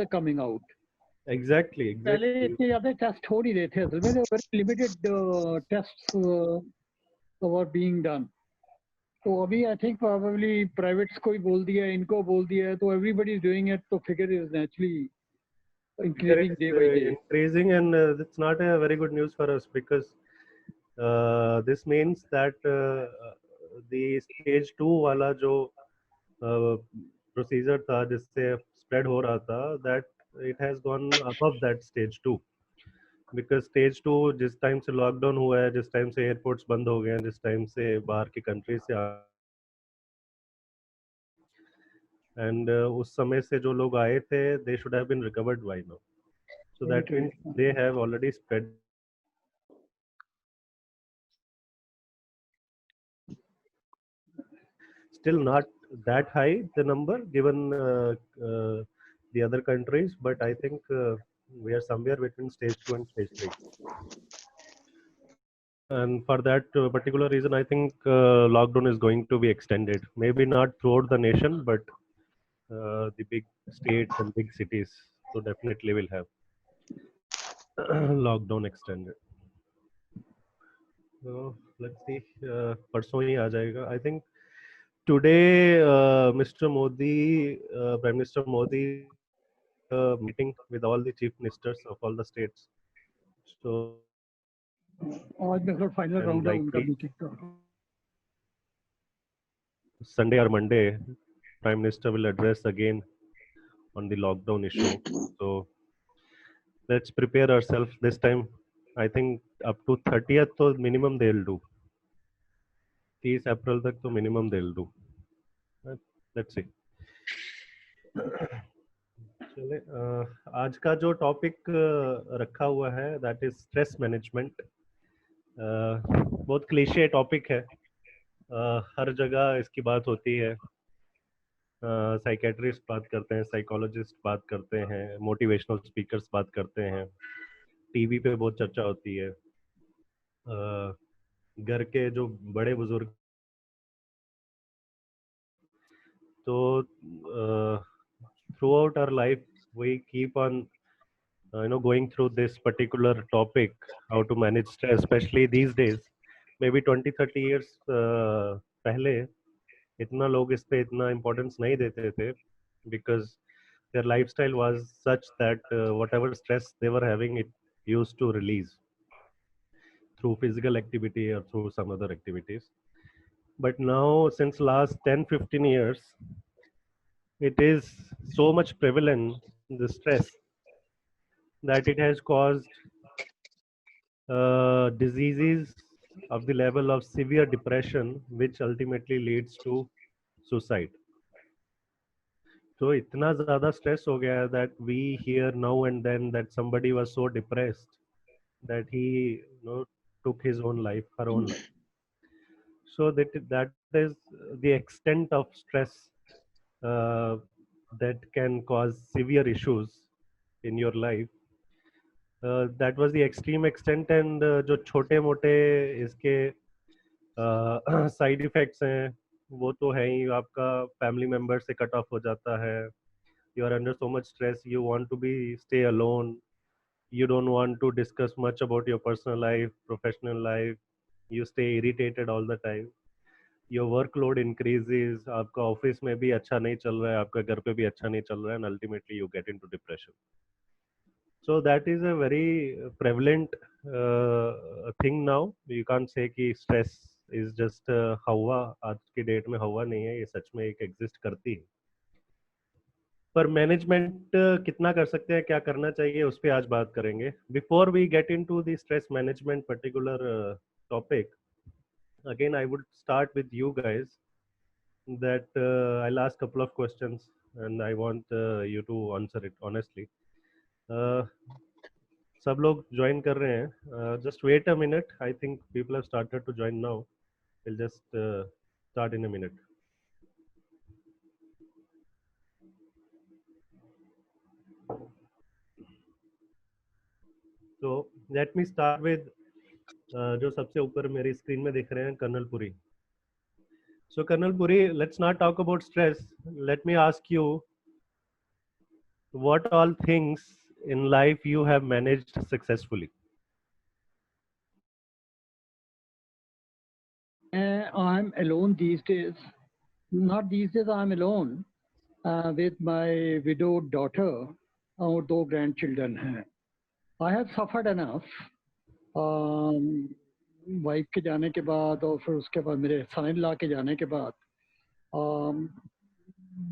coming out. Exactly. पहले इतने ज़्यादा टेस्ट हो नहीं रहे थे, असल में very limited tests were being done. तो अभी I think probably privates को ही बोल दिया है, इनको बोल दिया है, तो everybody is doing it, तो figure is naturally increasing day by day. Increasing, and it's not a very good news for us because this means that the stage 2 वाला जो procedure था जिससे spread हो रहा था, that it has gone above that stage 2. Because stage 2 जिस time से lockdown हुआ है, जिस टाइम से एयरपोर्ट्स बंद हो गए हैं, जिस टाइम से बाहर की कंट्री से एंड उस समय से जो लोग आए थे, they should have been recovered by now, so that means they have already spread. Still not that high the number given the other countries, but I think we are somewhere between stage 2 and stage 3. And for that particular reason, I think lockdown is going to be extended. Maybe not throughout the nation, but the big states and big cities, so definitely will have lockdown extended. So let's see. परसों ही आ जाएगा. I think today Mr. Modi, Prime Minister Modi, meeting with all the chief ministers of all the states. So आज मेरा final round है उनका meeting का. Sunday or Monday, Prime Minister will address again on the lockdown issue. So let's prepare ourselves this time. I think up to 30th तो minimum they'll do. 30 अप्रैल तक तो minimum they'll do. Let's see. चले, आज का जो topic रखा हुआ है that is stress management. बहुत क्लीशे टॉपिक है, हर जगह इसकी बात होती है. साइकेट्रिस्ट बात करते हैं, साइकोलॉजिस्ट बात करते हैं, मोटिवेशनल स्पीकर्स बात करते हैं, टीवी पे बहुत चर्चा होती है. घर के जो बड़े बुजुर्ग, तो throughout our life we keep on going through this particular topic, how to manage stress, especially these days. Maybe 20-30 years पहले इतना लोग इस पे इतना इम्पोर्टेंस नहीं देते थे, because their lifestyle was such that whatever stress they were having, it used to release through physical activity or through some other activities. But now, since last 10-15 years, it is so much prevalent, the stress, that it has caused diseases of the level of severe depression, which ultimately leads to suicide. So इतना ज़्यादा stress हो गया है that we hear now and then that somebody was so depressed that he took his own life, her own life. So that is the extent of stress that can cause severe issues in your life. That was the extreme extent, and जो छोटे मोटे इसके side effects हैं वो तो है ही. आपका family member से कट ऑफ हो जाता है, you are under so much stress, you want to stay alone, you don't want to discuss much about your personal life, professional life, you stay irritated all the time, your workload increases, आपका office में भी अच्छा नहीं चल रहा है, आपका घर पे भी अच्छा नहीं चल रहा है, and ultimately you get into depression. So that is a very prevalent thing now. You can't say कि stress is just हवा. आज की डेट में हवा नहीं है, ये सच में एक एग्जिस्ट करती है. पर मैनेजमेंट कितना कर सकते हैं, क्या करना चाहिए, उस पर आज बात करेंगे. Before we get into the stress management particular topic, again I would start with you guys, that I'll ask couple of questions and I want you to answer it honestly. सब लोग ज्वाइन कर रहे हैं, just wait a minute. I think people have started to join now. Will just start in a minute. So let me start with जो सबसे ऊपर मेरी screen में दिख रहे हैं, Colonel Puri. So Colonel Puri, let's not talk about stress. Let me ask you, what all things in life you have managed successfully? I'm alone these days. Not these days, I'm alone with my widowed daughter और 2 grandchildren हैं. I have suffered enough. Wife के जाने के बाद और फिर उसके बाद मेरे सन इन लॉ के जाने के बाद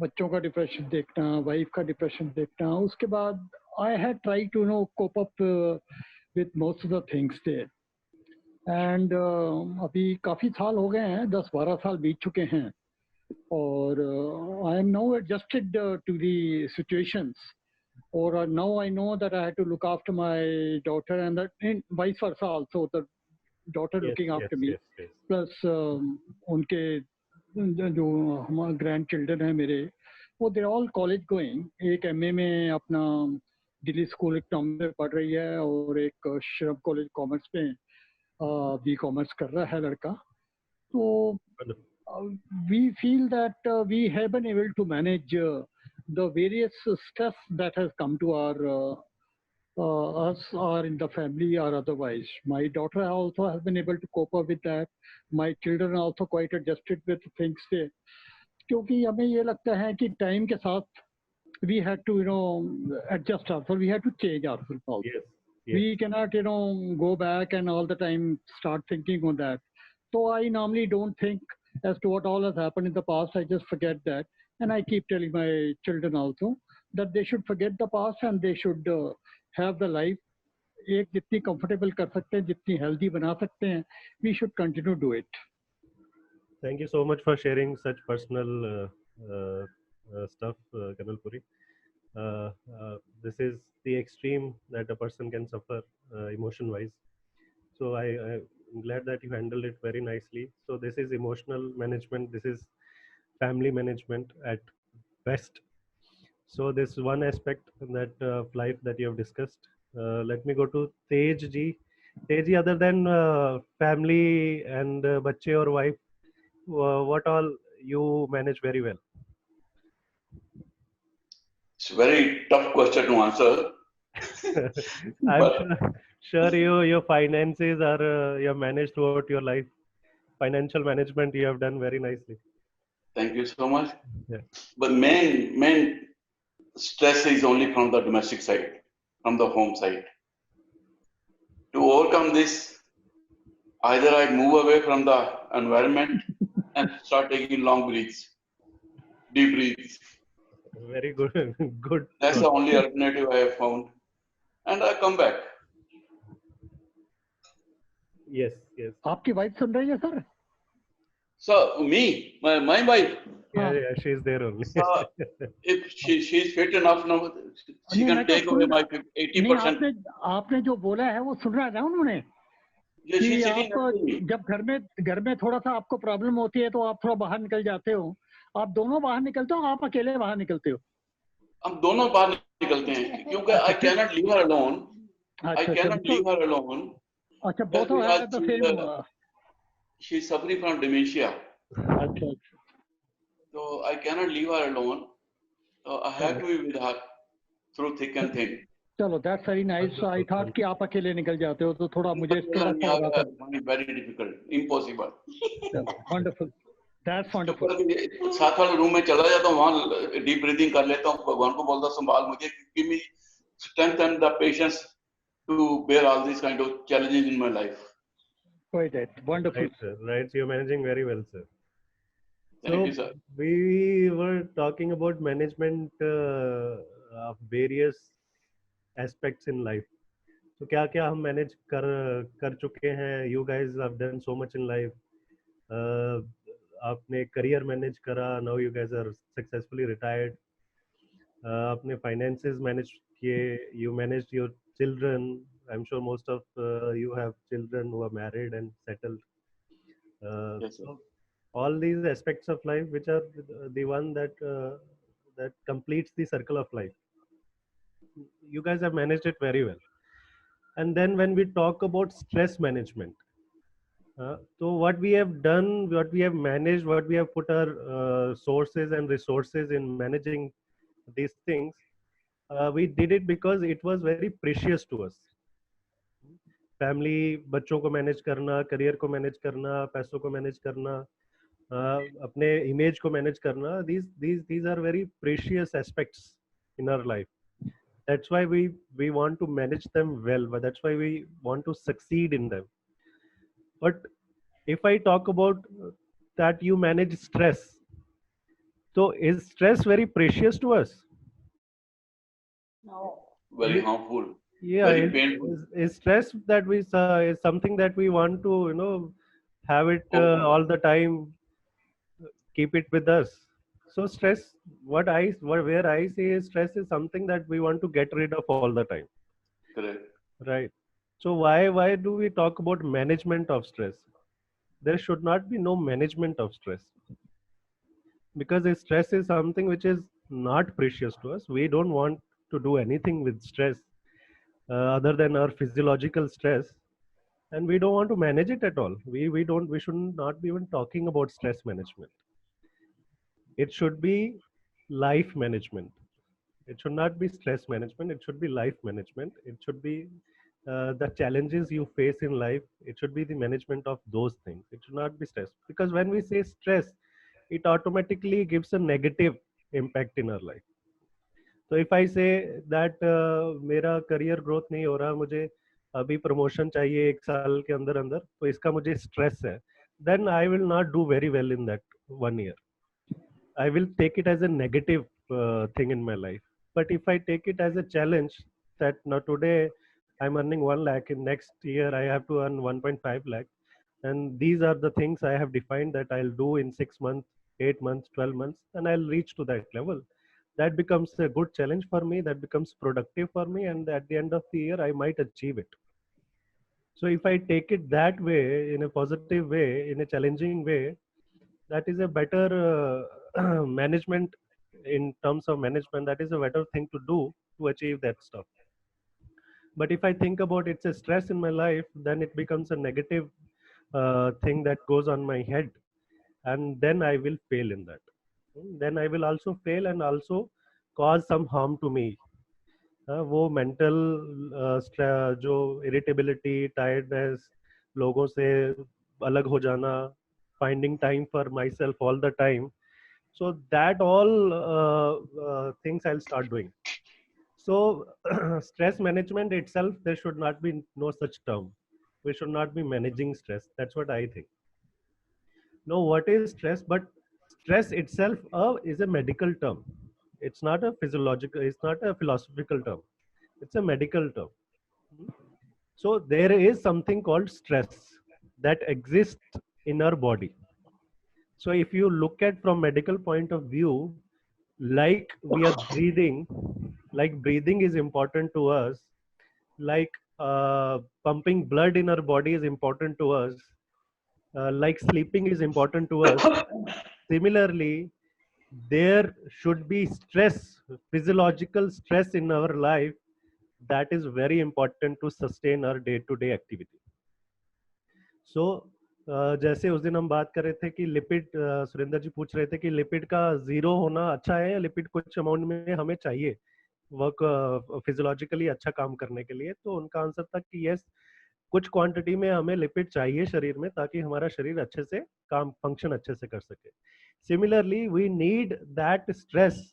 बच्चों का डिप्रेशन देखना, वाइफ का डिप्रेशन देखना, उसके बाद I had try to know cope up with most of the things there. And अभी काफ़ी साल हो गए हैं, 10-12 साल बीत चुके हैं और I am now adjusted to the situations. Or now I know that I have to look after my daughter and that, and vice versa also, the daughter Yes, looking yes, after me. yes, yes. Plus उनके जो हमारे grand children हैं मेरे, वो देर all college going. एक MA में अपना Delhi school economics में पढ़ रही है और एक श्रम कॉलेज कॉमर्स में बी कॉमर्स कर रहा है लड़का. तो we feel that we have been able to manage the various stress that has come to our us or in the family or otherwise. My daughter also has been able to cope up with that. My children are also quite adjusted with things there. क्योंकि हमें ये लगता है कि time के साथ we had to adjust ourselves. We had to change ourselves also. Yes, yes. We cannot go back and all the time start thinking on that. So I normally don't think as to what all has happened in the past. I just forget that, and I keep telling my children also that they should forget the past and they should have the life एक जितनी comfortable कर सकते हैं, जितनी healthy बना सकते हैं, we should continue to do it. Thank you so much for sharing such personal stuff, Kanal Puri. This is the extreme that a person can suffer emotion-wise. So I'm glad that you handled it very nicely. So this is emotional management. This is family management at best. So this one aspect that of life that you have discussed. Let me go to Tej ji. Tej ji, other than family and bache or wife, what all you manage very well? It's a very tough question to answer. I'm sure your finances are you have managed throughout your life. Financial management you have done very nicely. Thank you so much. Yeah. But main stress is only from the domestic side, from the home side. To overcome this, either I move away from the environment and start taking long breaths, deep breaths. Very good. Good. That's the only alternative I have found. And I come back. Yes, yes. आपकी wife सुन रही है sir? So me, my wife, Yeah, she is there only. if she's fit enough now, she नहीं, can मैं तो take away soon my नहीं 80%. आपने जो बोला है वो सुन रहा है ना उन्होंने Yeah, कि she's sitting आप next to me. जब घर में थोड़ा सा आपको प्रॉब्लम होती है तो आप थोड़ा बाहर निकल जाते हो. आप दोनों बाहर निकलते हो, आप अकेले बाहर निकलते हो? हम दोनों बाहर निकलते हैं क्योंकि I cannot leave her alone. I cannot leave her alone. अच्छा, both of because have the same. she's suffering from dementia. अच्छा, So I cannot leave her alone. So I have to be with her through thick and thin. चलो, that's very nice. I thought कि आप अकेले निकल जाते हो तो थोड़ा मुझे थोड़ा सा लगा था. Very difficult, impossible. Wonderful. That's wonderful. साथ वाले रूम में चला जाता हूँ, वहाँ डीप ब्रीदिंग कर लेता हूँ, भगवान को बोलता संभाल मुझे, give me strength and the patience to bear all these kind of challenges in my life. Quite it. Wonderful. Right, sir. Right. You're managing very well, sir. Thank you, sir. We were talking about management of various aspects in life. So क्या क्या हम manage कर चुके हैं? You guys have done so much in life. आपने career manage करा. Now you guys are successfully retired. आपने finances manage किए. You managed your children. I'm sure most of you have children who are married and settled. Yes, sir. So all these aspects of life, which are the one that that completes the circle of life, you guys have managed it very well. And then when we talk about stress management, so what we have done, what we have managed, what we have put our sources and resources in managing these things, We did it because it was very precious to us. Family, बच्चों को manage करना, career को manage करना, पैसों को manage करना, अपने image को मैनेज करना, these are very precious aspects in our life. That's why we want to manage them well, but that's why we want to succeed in them. But if I talk about that you manage stress, so is stress very precious to us? No. Very harmful, Yeah, very painful. is stress that we is something that we want to, have it all the time, keep it with us. So stress, where I see is stress is something that we want to get rid of all the time, Correct. right? So why do we talk about management of stress? There should not be no management of stress, because if stress is something which is not precious to us. We don't want to do anything with stress other than our physiological stress, and we don't want to manage it at all. We should not be even talking about stress management. It should be life management. It should not be stress management. It should be life management. It should be the challenges you face in life. It should be the management of those things. It should not be stress, because when we say stress, it automatically gives a negative impact in our life. तो if I say that मेरा career growth नहीं हो रहा, मुझे अभी promotion चाहिए 1 साल के अंदर अंदर, तो इसका मुझे स्ट्रेस है, then I will not do very well in that 1 year. I will take it as a negative thing in my life. But if I take it as a challenge, that now today I'm earning 1 lakh, in next year I have to earn 1.5 lakh, and these are the things I have defined that I'll do in 6 months, 8 months, 12 months, and I'll reach to that level. That becomes a good challenge for me, that becomes productive for me, and at the end of the year I might achieve it. So if I take it that way, in a positive way, in a challenging way, that is a better management. In terms of management, that is a better thing to do to achieve that stuff. But if I think about it's a stress in my life, then it becomes a negative thing that goes on my head, and then I will fail in that. Then I will also fail and also cause some harm to me. वो mental जो irritability, tiredness, लोगों से अलग हो जाना, finding time for my self all the time, so that all things I'll start doing. So stress management itself, there should not be no such term. We should not be managing stress. That's what I think. No, what is stress? But stress itself is a medical term. It's not a physiological, it's not a philosophical term. It's a medical term. So there is something called stress that exists in our body. So if you look at from medical point of view, like we are breathing, like breathing is important to us, like pumping blood in our body is important to us, like sleeping is important to us. Similarly, there should be stress, physiological stress in our life, that is very important to sustain our day-to-day activity. So जैसे उस दिन हम बात कर रहे थे कि lipid, Surendra जी पूछ रहे थे कि लिपिड का 0 होना अच्छा है या लिपिड कुछ अमाउंट में हमें चाहिए वर्क फिजियोलॉजिकली अच्छा काम करने के लिए, तो उनका आंसर था कि यस, कुछ क्वांटिटी में हमें लिपिड चाहिए शरीर में, ताकि हमारा शरीर अच्छे से काम फंक्शन अच्छे से कर सके. Similarly we need that stress.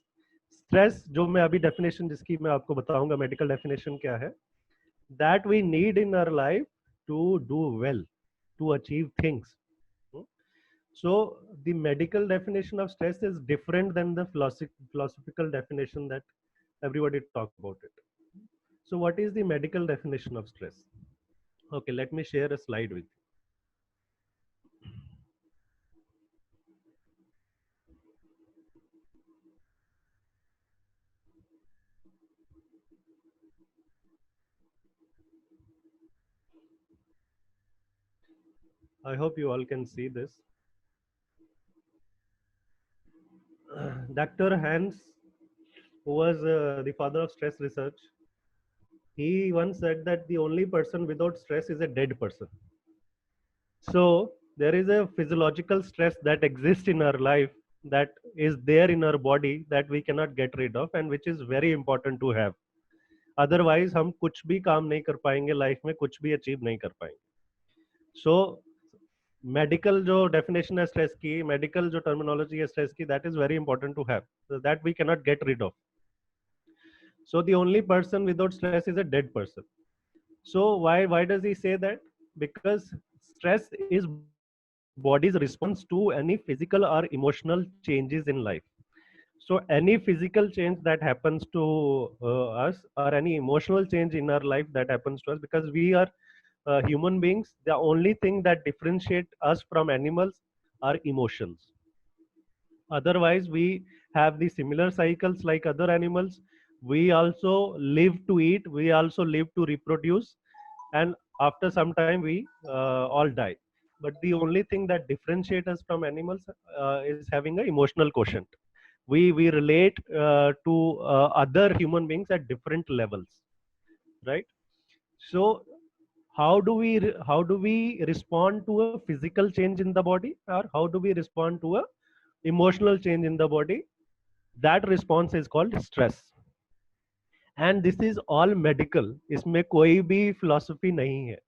Stress जो मैं अभी डेफिनेशन जिसकी मैं आपको बताऊंगा, मेडिकल डेफिनेशन क्या है, that we need in our life to do well, to achieve things. So the medical definition of stress is different than the philosophical definition that everybody talk about it. So what is the medical definition of stress? Okay, let me share a slide with you. I hope you all can see this. Dr. Hans, who was the father of stress research, he once said that the only person without stress is a dead person. So there is a physiological stress that exists in our life that is there in our body that we cannot get rid of and which is very important to have. Otherwise हम कुछ भी काम नहीं कर पाएंगे life में, कुछ भी अचीव नहीं कर पाएंगे. So मेडिकल जो डेफिनेशन है स्ट्रेस की, मेडिकल जो टर्मिनोलॉजी है स्ट्रेस की, that is very important to have, that we cannot get rid of. So the only person without stress is a dead person. So why does he say that? Because stress is body's response to any physical or emotional changes in life. So any physical change that happens to us, or any emotional change in our life that happens to us, because we are human beings, the only thing that differentiate us from animals are emotions. Otherwise we have the similar cycles like other animals. We also live to eat, we also live to reproduce, and after some time we all die. But the only thing that differentiates us from animals is having an emotional quotient. We relate to other human beings at different levels, right? So how do we respond to a physical change in the body, or how do we respond to a emotional change in the body? That response is called stress. And this is all medical, इसमें कोई भी philosophy नहीं है.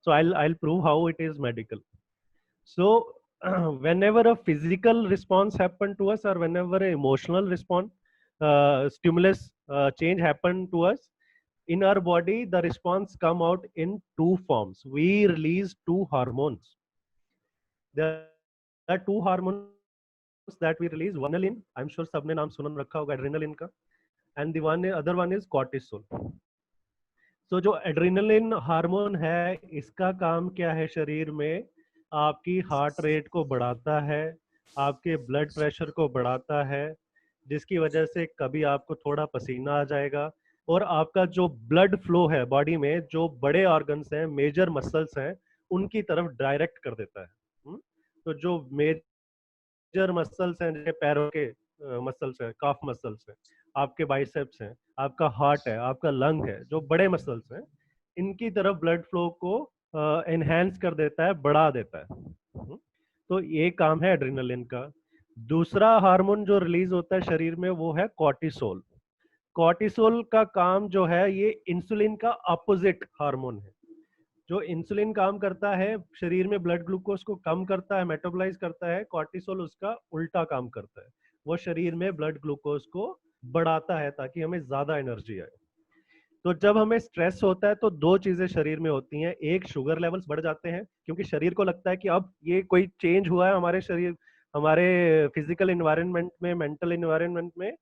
So I'll prove how it is medical. So whenever a physical response happen to us, or whenever an emotional response stimulus change happen to us in our body, the response come out in two forms. We release two hormones. There are two hormones that we release. One adrenaline, I'm sure सबने नाम सुन रखा होगा adrenaline का, and the other one is cortisol. So जो adrenaline hormone है, इसका काम क्या है शरीर में? आपकी हार्ट रेट को बढ़ाता है, आपके ब्लड प्रेशर को बढ़ाता है, जिसकी वजह से कभी आपको थोड़ा पसीना आ जाएगा, और आपका जो ब्लड फ्लो है बॉडी में, जो बड़े ऑर्गन्स हैं, मेजर मसल्स हैं, उनकी तरफ डायरेक्ट कर देता है. तो जो मेजर मसल्स हैं, जैसे पैरों के मसल्स हैं, काफ मसल्स हैं, आपके बाइसेप्स हैं, आपका हार्ट है, आपका लंग है, जो बड़े मसल्स हैं, इनकी तरफ ब्लड फ्लो को एनहांस कर देता है, बढ़ा देता है. तो ये काम है एड्रेनलिन का. दूसरा हार्मोन जो रिलीज होता है शरीर में, वो है कॉर्टिसोल. कॉर्टिसोल का काम जो है, ये इंसुलिन का अपोजिट हार्मोन है. जो इंसुलिन काम करता है शरीर में ब्लड ग्लूकोज को कम करता है, मेटाबोलाइज करता है, कॉर्टिसोल उसका उल्टा काम करता है. वो शरीर में ब्लड ग्लूकोज को बढ़ाता है ताकि हमें ज्यादा एनर्जी आए. तो जब हमें स्ट्रेस होता है तो दो चीजें शरीर में होती हैं. एक, शुगर लेवल्स बढ़ जाते हैं, क्योंकि शरीर को लगता है कि अब ये कोई चेंज हुआ है हमारे शरीर, हमारे फिजिकल एनवायरनमेंट में, मेंटल एनवायरनमेंट में,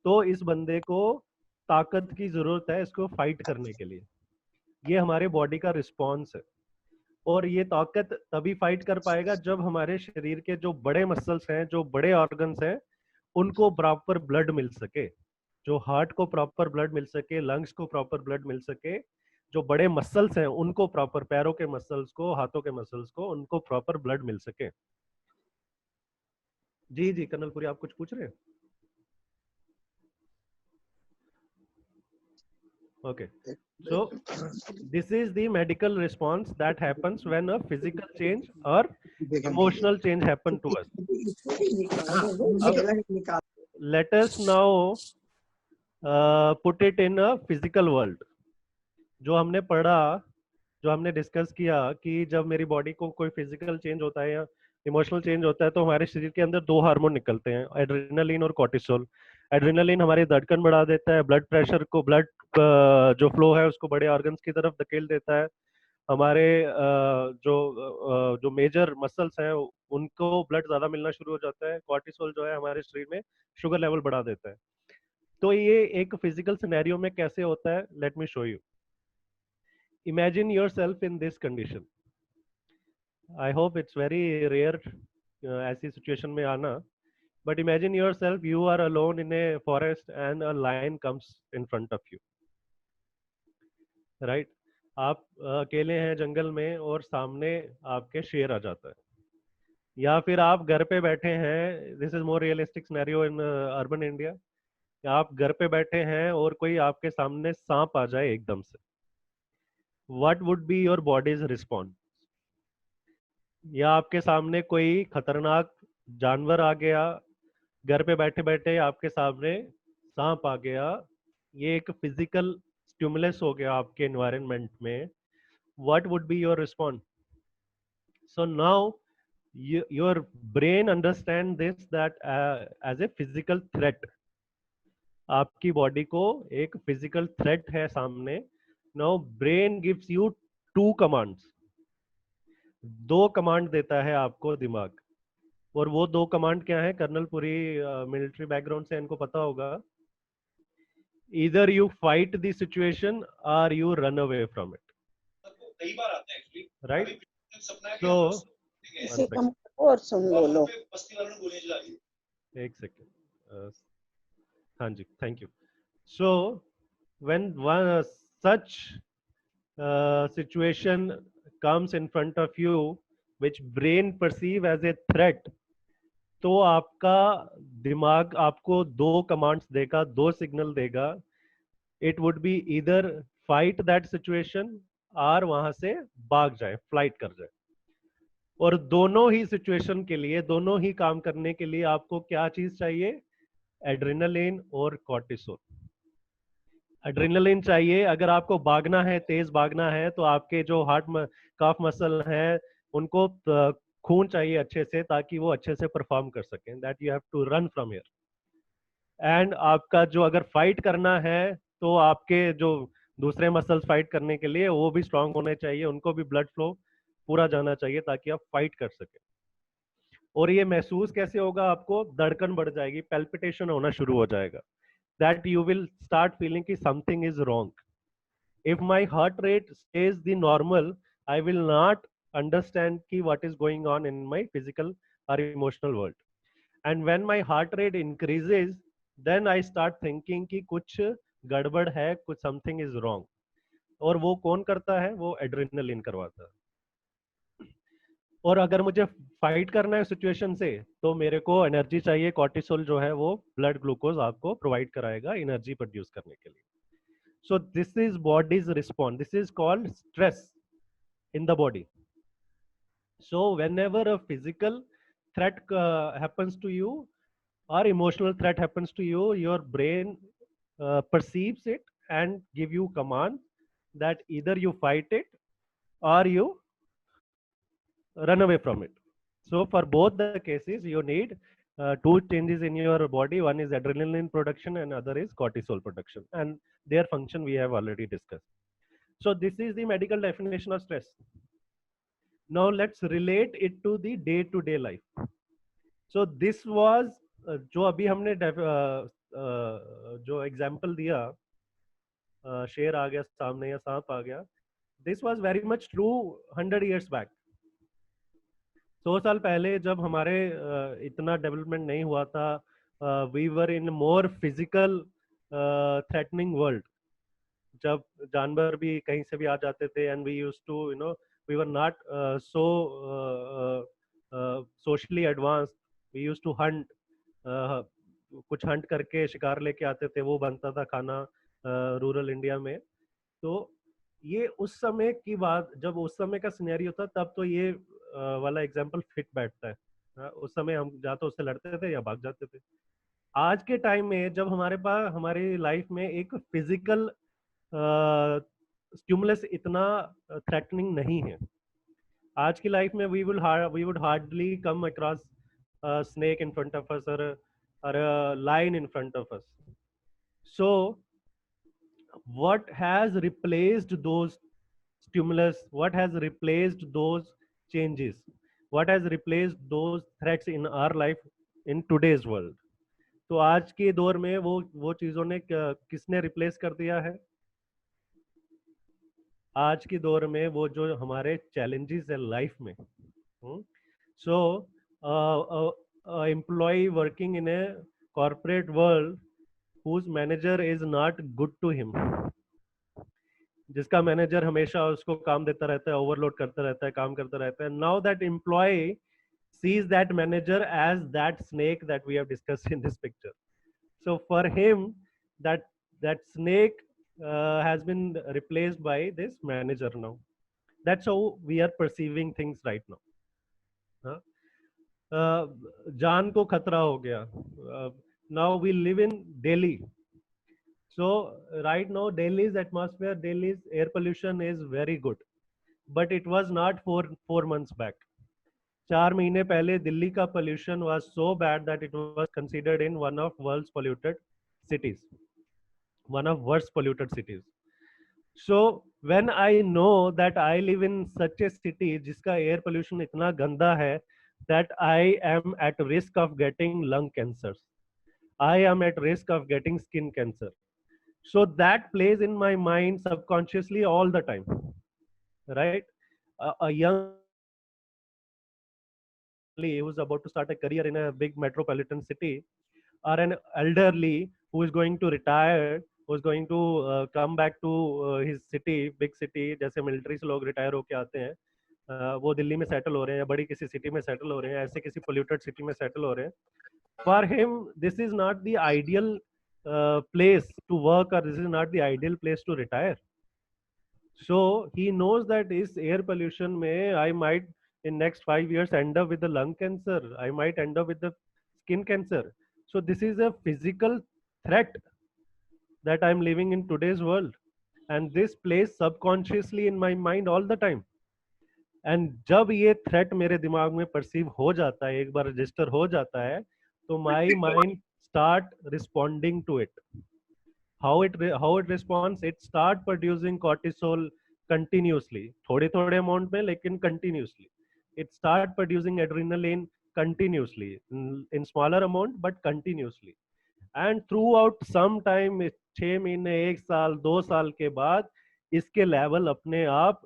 तो इस बंदे को ताकत की जरूरत है इसको फाइट करने के लिए. ये हमारे बॉडी का रिस्पॉन्स है. और ये ताकत तभी फाइट कर पाएगा जब हमारे शरीर के जो बड़े मसल्स हैं, जो बड़े ऑर्गन्स हैं, उनको प्रॉपर ब्लड मिल सके. जो हार्ट को प्रॉपर ब्लड मिल सके, लंग्स को प्रॉपर ब्लड मिल सके, जो बड़े मसल्स हैं उनको प्रॉपर, पैरों के मसल्स को, हाथों के मसल्स को, उनको प्रॉपर ब्लड मिल सके. जी जी कनलपुरी, आप कुछ पूछ रहे हैं? Okay, so this is the medical response that happens when a physical change or emotional change happen to us. Let us now put it in a physical world. जो हमने पढ़ा, जो हमने डिस्कस किया कि जब मेरी बॉडी को कोई फिजिकल चेंज होता है या इमोशनल चेंज होता है, तो हमारे शरीर के अंदर दो हार्मोन निकलते हैं, एड्रेनलिन और कॉर्टिसोल. एड्रेनलिन हमारी धड़कन बढ़ा देता है, ब्लड प्रेशर को, ब्लड जो फ्लो है उसको बड़े ऑर्गन्स की तरफ धकेल देता है. हमारे जो मेजर मसल्स हैं उनको ब्लड ज्यादा मिलना शुरू हो जाता है. कॉर्टिसोल जो है हमारे शरीर में शुगर लेवल बढ़ा देता है. तो ये एक फिजिकल सिनेरियो में कैसे होता है, let me show you. Imagine yourself in this condition. I hope it's very rare ऐसी situation में आना, but imagine yourself, you are alone in a forest and a lion comes in front of you, right? आप अकेले हैं जंगल में और सामने आपके शेर आ जाता है. या फिर आप घर पे बैठे हैं, this is more realistic scenario in urban India. आप घर पे बैठे हैं और कोई आपके सामने सांप आ जाए एकदम से. What would be your body's response? या आपके सामने कोई खतरनाक जानवर आ गया घर पे बैठे बैठे आपके सामने सांप आ गया, ये एक फिजिकल स्टिमुलस हो गया आपके एनवायरनमेंट में, what would be your response? So now your brain understand this that as a physical threat. आपकी बॉडी को एक फिजिकल थ्रेट है सामने. Now brain gives you two commands. दो कमांड देता है आपको दिमाग. और वो दो कमांड क्या है? कर्नल पुरी मिलिट्री बैकग्राउंड से इनको पता होगा. Either you fight the situation or you run away from it. कई बार आता है एक्चुअली, Right? सपना है So इसे कम और सुन लो. बस्ती वालों ने गोलियां चला दी. एक सेकेंड. हाँ जी, thank you. So when one such situation comes in front of you which brain perceive as a threat, तो आपका दिमाग आपको दो कमांड्स देगा, दो सिग्नल देगा. It would be either fight that situation और वहां से भाग जाए, फ्लाइट कर जाए. और दोनों ही सिचुएशन के लिए, दोनों ही काम करने के लिए आपको क्या चीज चाहिए? एड्रेनालिन और कॉर्टिसोल. एड्रेनालिन चाहिए अगर आपको भागना है, तेज भागना है, तो आपके जो हार्ट काफ मसल है उनको खून चाहिए अच्छे से, ताकि वो अच्छे से परफॉर्म कर सकें. That you have to run from here. And आपका जो अगर फाइट करना है, तो आपके जो दूसरे मसल्स फाइट करने के लिए वो भी स्ट्रांग होने चाहिए, उनको भी ब्लड फ्लो पूरा जाना चाहिए ताकि आप फाइट कर सकें. और ये महसूस कैसे होगा? आपको धड़कन बढ़ जाएगी, पैल्पिटेशन होना शुरू हो जाएगा. That you will start feeling कि something is wrong. If my heart rate stays the normal, I will not understand कि what is going on in my physical और emotional world. And when my heart rate increases, then I start thinking कि कुछ गड़बड़ है, कुछ something is wrong. और वो कौन करता है? वो एड्रेनलिन करवाता है. और अगर मुझे फाइट करना है सिचुएशन से, तो मेरे को एनर्जी चाहिए. कॉर्टिसोल जो है वो ब्लड ग्लूकोज आपको प्रोवाइड कराएगा एनर्जी प्रोड्यूस करने के लिए. So this is body's response. This is called stress in the body. So whenever a physical threat happens to you or emotional threat happens to you, your brain perceives it and give you command that either you fight it or you run away from it. So for both the cases you need two changes in your body. One is adrenaline production and other is cortisol production, and their function we have already discussed. So this is the medical definition of stress. Now let's relate it to the day to day life. So this was जो अभी हमने जो example दिया, शेर आ गया सामने या सांप आ गया, this was very much true 100 years back. 100 साल पहले जब हमारे इतना डेवलपमेंट नहीं हुआ था, we were in more physical threatening world. जब जानवर भी कहीं से भी आ जाते थे, and we used to we were not so socially advanced. We used to hunt. कुछ हंट करके शिकार लेके आते थे, वो बनता था खाना रूरल इंडिया में. तो ये उस समय की बात, जब उस समय का सिनेरियो था, तब तो ये वाला एग्जांपल फिट बैठता है. उस समय हम या तो उससे लड़ते थे या भाग जाते थे. आज के टाइम में जब हमारे पास हमारी लाइफ में एक फिजिकल स्टिमुलस इतना थ्रेटनिंग नहीं है, आज की लाइफ में we would hardly come across snake in front of us or a lion in front of us. So what has replaced those stimulus? What has replaced those changes? What has replaced those threats in our life in today's world? तो आज के दौर में वो चीजों ने किसने replace कर दिया है? आज के दौर में वो जो हमारे चैलेंजेस है लाइफ में. So employee working in a corporate world whose manager is not good to him, जिसका मैनेजर हमेशा उसको काम देता रहता है, ओवरलोड करता रहता है, काम करता रहता है. Now that employee sees that manager as that snake that we have discussed in this picture. So for him, that snake has been replaced by this manager now. That's how we are perceiving things right now. जान को खतरा हो गया. Now we live in Delhi. So right now Delhi's atmosphere, Delhi's air pollution is very good, but it was not four months back. 4 महीने पहले दिल्ली का pollution was so bad that it was considered in one of world's polluted cities, one of worst polluted cities. So when I know that I live in such a city जिसका air pollution इतना गंदा है that I am at risk of getting lung cancers, I am at risk of getting skin cancer. So that plays in my mind subconsciously all the time, right? A young who's about to start a career in a big metropolitan city, or an elderly who is going to retire, who is going to come back to his city, big city, जैसे military से लोग retire होके आते हैं, वो दिल्ली में settle हो रहे हैं या बड़ी किसी सिटी में सेटल हो रहे हैं, ऐसे किसी पोल्यूटेड सिटी में सेटल हो रहे हैं. For him, this is not the ideal place to work, or this is not the ideal place to retire. So he knows that is air pollution may I might in next 5 years end up with the lung cancer, I might end up with the skin cancer. So this is a physical threat that I'm living in today's world, and this plays subconsciously in my mind all the time. And जब ये threat मेरे दिमाग में perceive हो जाता है, एक बार register हो जाता है, तो my mind start responding to it. How it responds? It start producing cortisol continuously, थोड़े amount में, लेकिन continuously. It start producing adrenaline continuously, in smaller amount but continuously. And throughout some time, 6 महीने, 1 साल, 2 साल के बाद इसके level अपने आप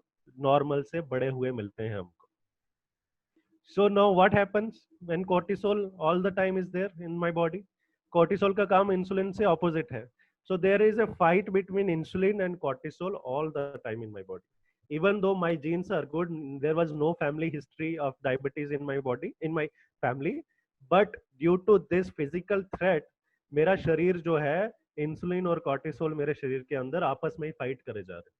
normal से बड़े हुए मिलते हैं हमको. So now what happens when cortisol all the time is there in my body? Cortisol का काम insulin से opposite है. So there is a fight between insulin and cortisol all the time in my body. Even though my genes are good, there was no family history of diabetes in my body, in my family. But due to this physical threat, मेरा शरीर जो है insulin और cortisol मेरे शरीर के अंदर आपस में ही fight करे जा रहे हैं.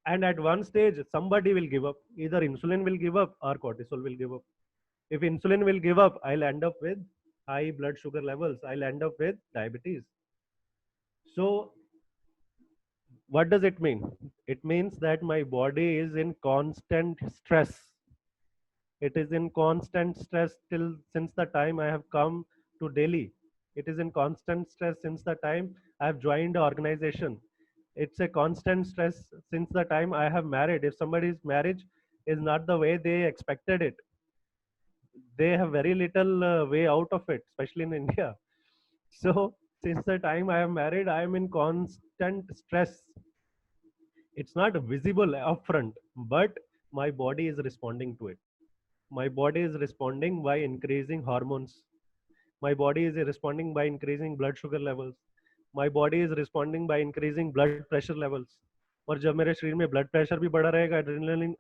And at one stage, somebody will give up. Either insulin will give up or cortisol will give up. If insulin will give up, I'll end up with high blood sugar levels. I'll end up with diabetes. So what does it mean? It means that my body is in constant stress. It is in constant stress since the time I have come to Delhi. It is in constant stress since the time I have joined the organization. It's a constant stress since the time I have married. If somebody's marriage is not the way they expected it, they have very little way out of it, especially in India. So since the time I am married, I am in constant stress. It's not visible upfront, but my body is responding to it. My body is responding by increasing hormones. My body is responding by increasing blood sugar levels. My body is responding by increasing blood pressure levels. और जब मेरे शरीर में blood pressure भी बढ़ा रहेगा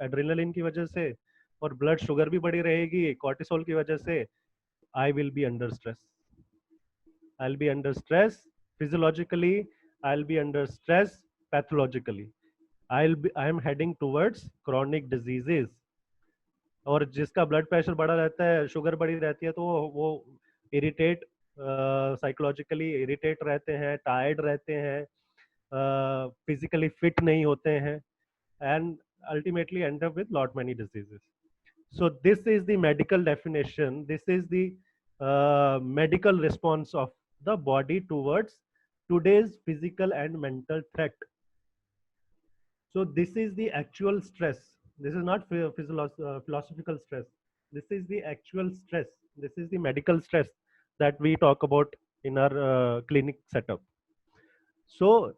adrenaline की वजह से, और blood sugar भी बढ़ी रहेगी cortisol की वजह से, I will be under stress. I'll be under stress physiologically. I'll be under stress pathologically. I am heading towards chronic diseases. और जिसका ब्लड प्रेशर बढ़ा रहता है, शुगर बढ़ी रहती है, तो वो इरिटेट, साइकोलॉजिकली इरिटेट रहते हैं, टायर्ड रहते हैं, फिजिकली फिट नहीं होते हैं, and ultimately and up with lot many diseases. So this is the medical definition, this is the medical response of the body towards today's physical and mental threat. So this is the actual stress. This is not philosophical stress. This is the actual stress. This is the medical stress that we talk about in our clinic setup. So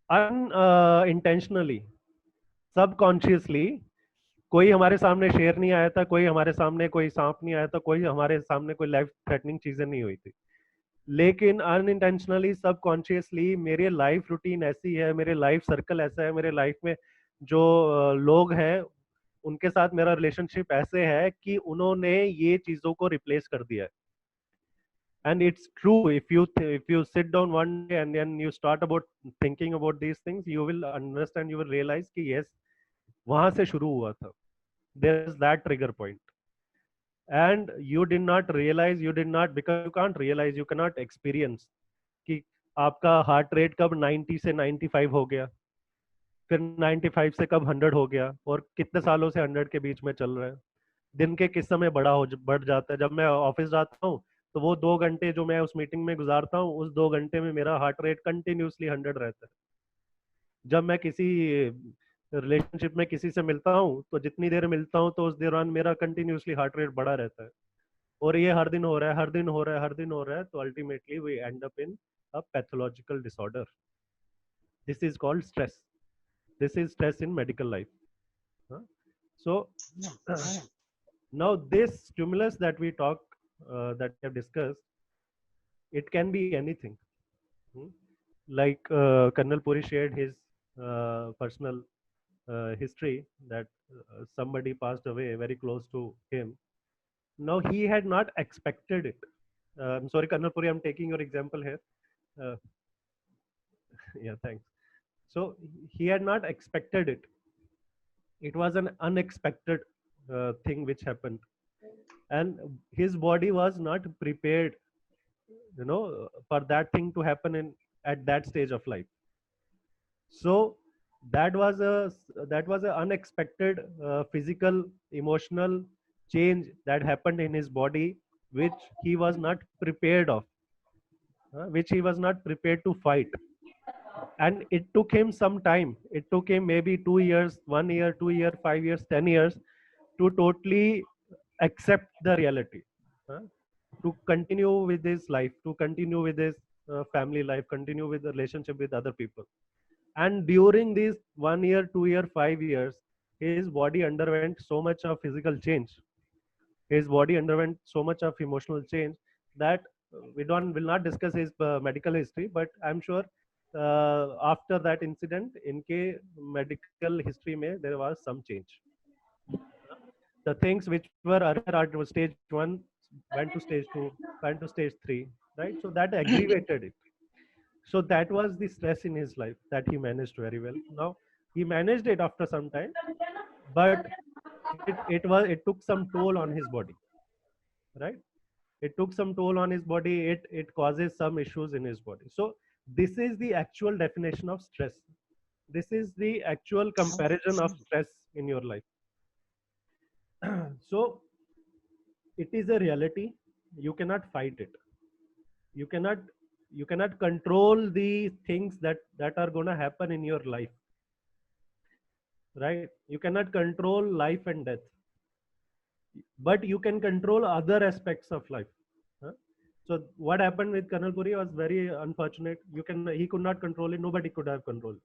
unintentionally, subconsciously, कोई हमारे सामने शेर नहीं आया था, कोई हमारे सामने कोई सांप नहीं आया था, कोई हमारे सामने कोई लाइफ थ्रेटनिंग चीजें नहीं हुई थी, लेकिन अनइंटेंशनली सबकॉन्शियसली मेरे लाइफ रूटीन ऐसी है, मेरे लाइफ सर्कल ऐसा है, मेरे लाइफ में जो लोग हैं उनके साथ मेरा रिलेशनशिप ऐसे है कि उन्होंने ये चीजों को रिप्लेस कर दिया है. And it's true, if you sit down one day and then you start about thinking about these things, you will understand, you will realise कि यस, वहां से शुरू हुआ था. There is that trigger point. and you did not realize, because you can't realize, you cannot experience कि आपका heart rate कब 90 से 95 हो गया, फिर 95 से कब 100 हो गया, और कितने सालों से 100 के बीच में चल रहा है, दिन के किस समय बढ़ जाता है। जब मैं ऑफिस जाता हूँ तो वो 2 घंटे जो मैं उस मीटिंग में गुजारता हूँ, उस 2 घंटे में मेरा हार्ट रेट कंटिन्यूसली 100 रहता है। जब मैं किसी रिलेशनशिप में किसी से मिलता हूँ तो जितनी देर मिलता हूँ तो उस दौरान मेरा कंटिन्यूसली हार्ट रेट बढ़ा रहता है, और ये हर दिन हो रहा है, हर दिन हो रहा है, हर दिन हो रहा है, तो ultimately we end up in a pathological disorder. This is called stress. This is stress in medical life. So now this stimulus that we talk, that we have discussed, it can be anything. Like Colonel Puri shared his personal history that somebody passed away very close to him. Now he had not expected it. I'm sorry, Colonel Puri, I'm taking your example here. Yeah, thanks. So he had not expected it. It was an unexpected thing which happened, and his body was not prepared, for that thing to happen at that stage of life. So that was a unexpected physical, emotional change that happened in his body, which he was not prepared of, which he was not prepared to fight. And it took him some time. It took him maybe 2 years, 1 year, 2 years, 5 years, 10 years to totally accept the reality, to continue with his life, to continue with his family life, continue with the relationship with other people. And during these 1 year, 2 year, 5 years, his body underwent so much of physical change. His body underwent so much of emotional change that will not discuss his medical history, but I'm sure after that incident, इनके medical history में there was some change. The things which were earlier at stage 1 went to stage 2, went to stage 3, right? So that aggravated it. So that was the stress in his life that he managed very well. Now he managed it after some time, but it took some toll on his body, right? It took some toll on his body. It causes some issues in his body. So this is the actual definition of stress. This is the actual comparison of stress in your life. So it is a reality. You cannot fight it. You cannot control the things that are going to happen in your life, right? You cannot control life and death, but you can control other aspects of life. So what happened with Colonel Puri was very unfortunate. He could not control it. Nobody could have controlled it.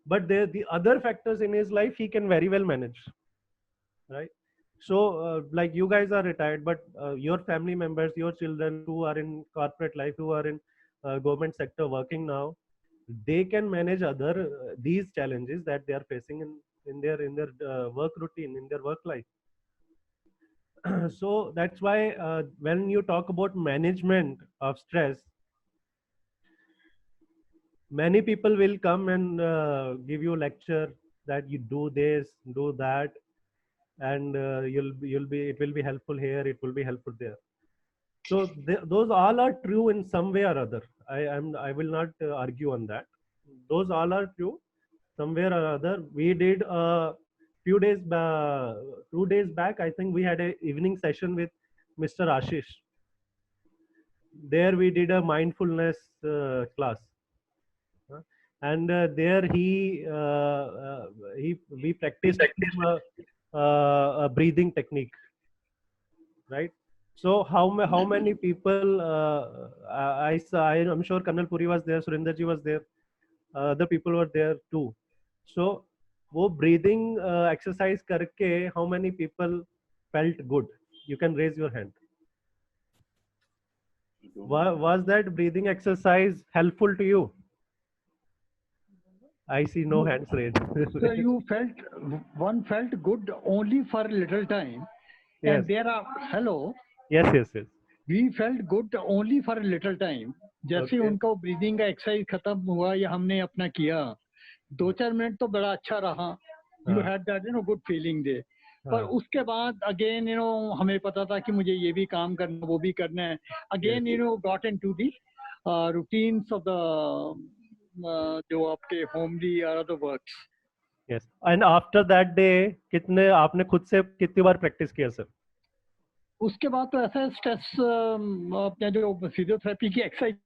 But the other factors in his life he can very well manage, right? So like you guys are retired, but your family members, your children who are in corporate life, who are in government sector working now, they can manage other these challenges that they are facing in their work routine, in their work life. So that's why when you talk about management of stress, many people will come and give you lecture that you do this, do that, and it will be helpful here, it will be helpful there. So those all are true in some way or other. I will not argue on that. Those all are true somewhere or other. We did a few days 2 days back, I think we had a evening session with Mr. Ashish. There we did a mindfulness class, and there we practiced a breathing technique, right? So how many people I'm sure Colonel Puri was there, Surinder ji was there, other people were there too. So वो breathing exercise करके how many people felt good? You can raise your hand. Was that breathing exercise helpful to you? I see no hands raised. So one felt good only for a little time. Yes. And there are, hello. Yes. We felt good only for a little time. जैसे उनका breathing का exercise खत्म हुआ या हमने अपना किया, 2-4 minute तो बड़ा अच्छा रहा. You had that good feeling there. पर हाँ, उसके बाद अगेन हमें पता था कि मुझे ये भी काम करना, वो भी करना है. Again got into the routines of the जो आपके होमली और other works. yes. And after that day कितने आपने खुद से कितनी बार प्रैक्टिस किया सर? उसके बाद तो ऐसा स्ट्रेस अपने जो फिजियोथेरेपी की एक्सरसाइज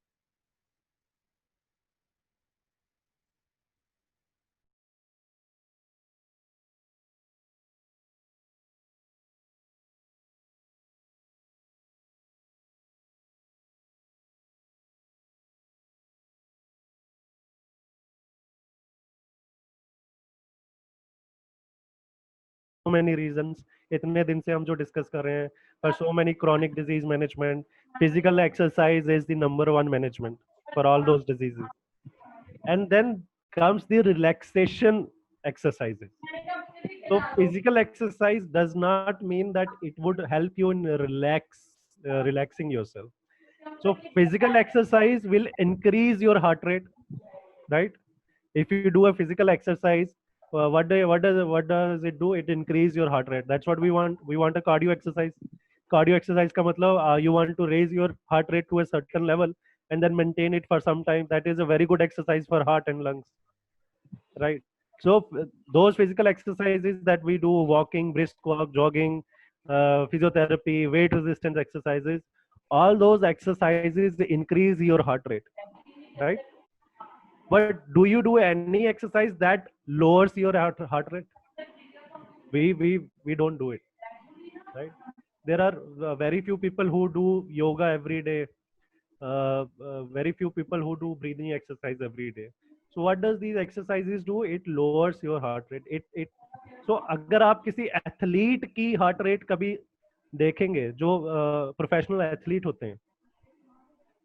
so many reasons. इतने दिन से हम जो डिस्कस कर रहे हैं, for so many chronic disease management, physical exercise is the number one management for all those diseases. And then comes the relaxation exercises. So physical exercise does not mean that it would help you in relaxing yourself. So physical exercise will increase your heart rate, right? If you do a physical exercise, what does it do? It increase your heart rate. That's what we want. We want a cardio exercise. Cardio exercise ka matlab, you want to raise your heart rate to a certain level and then maintain it for some time. That is a very good exercise for heart and lungs, right? So those physical exercises that we do, walking, brisk walk, jogging, physiotherapy, weight resistance exercises, all those exercises increase your heart rate, right? But do you do any exercise that lowers your heart rate? We don't do it, right? There are very few people who do yoga every day. Very few people who do breathing exercise every day. So what does these exercises do? It lowers your heart rate. It so अगर आप किसी athlete की heart rate कभी देखेंगे, जो professional athlete होते हैं,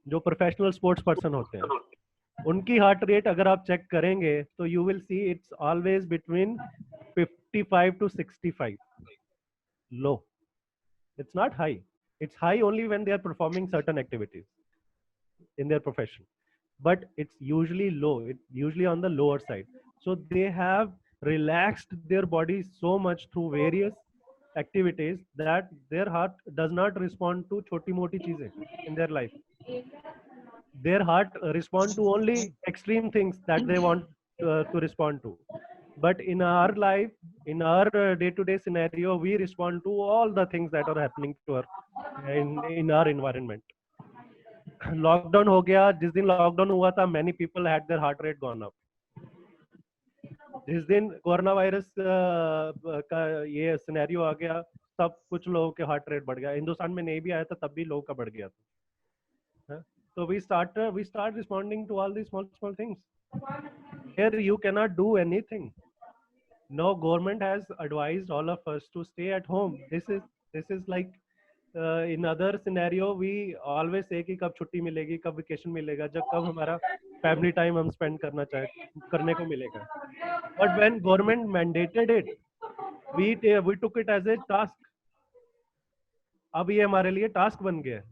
जो प्रोफेशनल स्पोर्ट्स पर्सन होते हैं, उनकी हार्ट रेट अगर आप चेक करेंगे तो you will see it's always between 55 to 65. Low. It's not high. It's high only when they are performing certain activities in their profession, but it's usually low. It's usually on the lower side. So they have relaxed their body so much through various activities that their heart does not respond to choti moti cheezein in their life. Their heart respond to only extreme things that they want to respond to. But in our life, in our day-to-day scenario, we respond to all the things that are happening to our in our environment. Lockdown हो गया, जिस दिन lockdown हुआ था, many people had their heart rate gone up. जिस दिन corona virus का ये सिनेरियो आ गया, तब कुछ लोगों के हार्ट रेट बढ़ गया. हिंदुस्तान में नहीं भी आया था, तब भी लोगों का बढ़ गया था. So we start responding to all these small things. Here you cannot do anything. No, government has advised all of us to stay at home. This is like in other scenario we always say कि कब छुट्टी मिलेगी, कब vacation मिलेगा, जब कब हमारा family time हम स्पेंड करने को मिलेगा. But when government mandated it, we took it as a task. अब ये हमारे लिए टास्क बन गया है.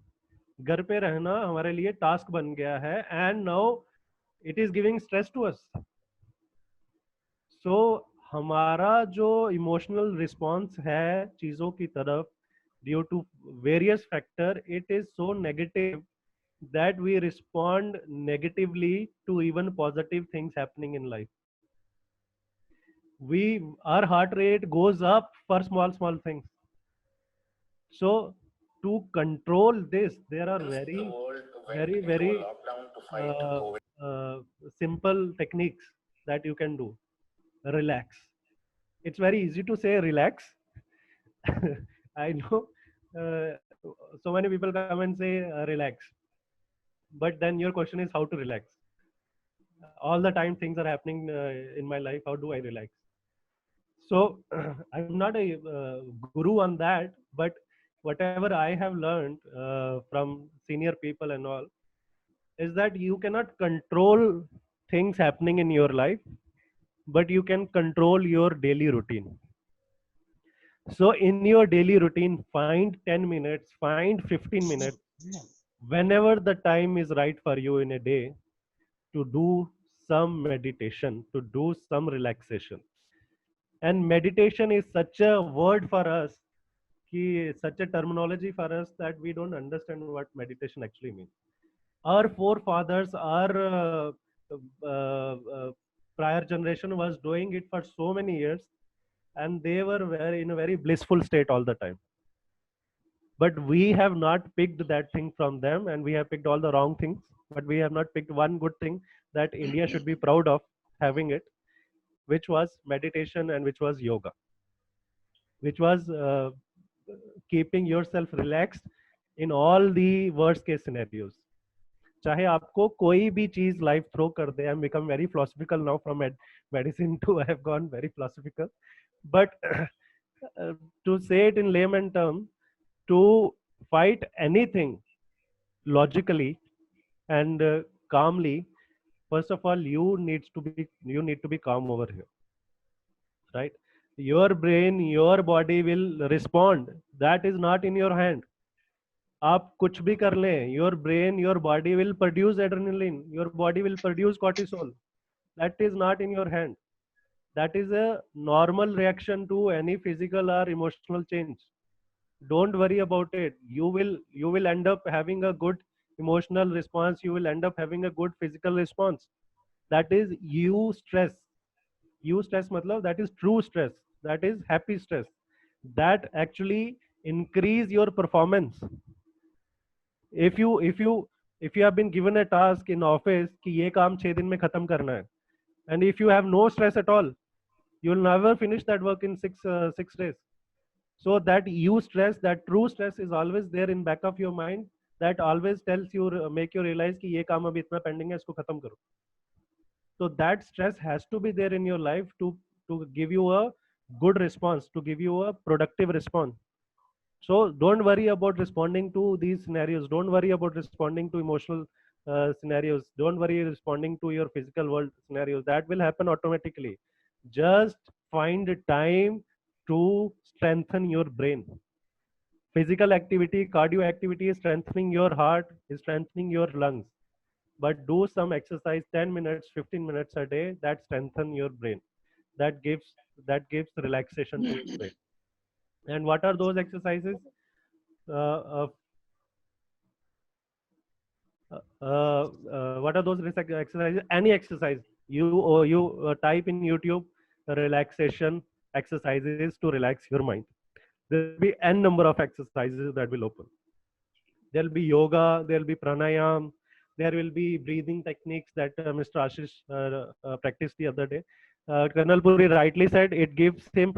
घर पे रहना हमारे लिए टास्क बन गया है, and now it is giving stress to us. So हमारा जो इमोशनल रिस्पॉन्स है चीजों की तरफ, due to various factor, it is so negative that we respond negatively to even positive things happening in life. Our heart rate goes up for small things. So to control this, there are very simple techniques that you can do. Relax. It's very easy to say relax. I know so many people come and say relax, but then your question is how to relax. All the time things are happening in my life. How do I relax? So I'm not a guru on that, but whatever I have learned from senior people and all, is that you cannot control things happening in your life, but you can control your daily routine. So in your daily routine, find 10 minutes, find 15 minutes, whenever the time is right for you in a day, to do some meditation, to do some relaxation. And meditation is such a word for us, such a terminology for us that we don't understand what meditation actually means. Our forefathers, our prior generation was doing it for so many years, and they were in a very blissful state all the time. But we have not picked that thing from them, and we have picked all the wrong things. But we have not picked one good thing that India should be proud of having it, which was meditation and which was yoga, which was keeping yourself relaxed in all the worst case scenarios. चाहे आपको कोई भी चीज life throw कर दे, I am become very philosophical now from medicine to I have gone very philosophical, but to say it in layman term, to fight anything logically and calmly, first of all you need to be calm over here, right? Your brain, your body will respond. That is not in your hand. आप कुछ भी कर लें, your brain, your body will produce adrenaline, your body will produce cortisol. That is not in your hand. That is a normal reaction to any physical or emotional change. Don't worry about it. You will end up having a good emotional response. You will end up having a good physical response. That is eustress. Eustress matlab that is true stress. That is happy stress. That actually increase your performance. If you have been given a task in office कि ये काम 6 दिन में खत्म करना है, and if you have no stress at all, you will never finish that work in 6 days. So that eustress, that true stress is always there in back of your mind, that always tells you, make you realize कि ये काम अभी इतना pending है, इसको खत्म करो. So that stress has to be there in your life to give you a good response, to give you a productive response. So don't worry about responding to these scenarios. Don't worry about responding to emotional scenarios. Don't worry responding to your physical world scenarios. That will happen automatically. Just find time to strengthen your brain. Physical activity, cardio activity is strengthening your heart, is strengthening your lungs. But do some exercise, 10 minutes, 15 minutes a day, that strengthen your brain. That gives relaxation to your brain. And what are those exercises? What are those exercises? Any exercise. You type in YouTube relaxation exercises to relax your mind. There will be n number of exercises that will open. There will be yoga, there will be pranayam, there will be breathing techniques that Mr. Ashish practiced the other day. Colonel Puri rightly said it gives him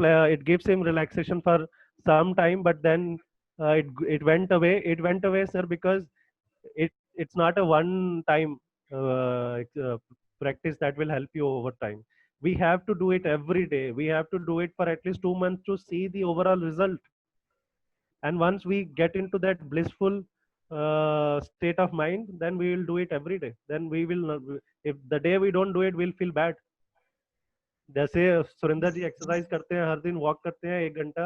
relaxation for some time, but then it went away. It went away, sir, because it's not a one time practice that will help you over time. We have to do it every day. We have to do it for at least 2 months to see the overall result. And once we get into that blissful state of mind, then we will do it every day. Then we will not, if the day we don't do it, we'll feel bad. जैसे सुरेंद्र जी exercise करते हैं, हर दिन walk करते हैं 1 घंटा.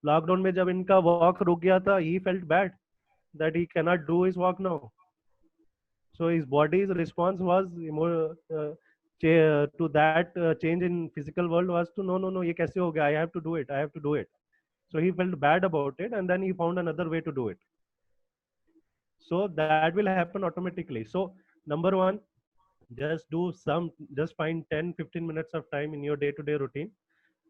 Lockdown में जब इनका वॉक रुक गया था, he felt bad that he cannot do his walk now. So his body's response was to that change in physical world was to no, ये कैसे हो गया? I have to do it. I have to do it. So he felt bad about it, and then he found another way to do it. So that will happen automatically. So number one, just find 10-15 minutes of time in your day-to-day routine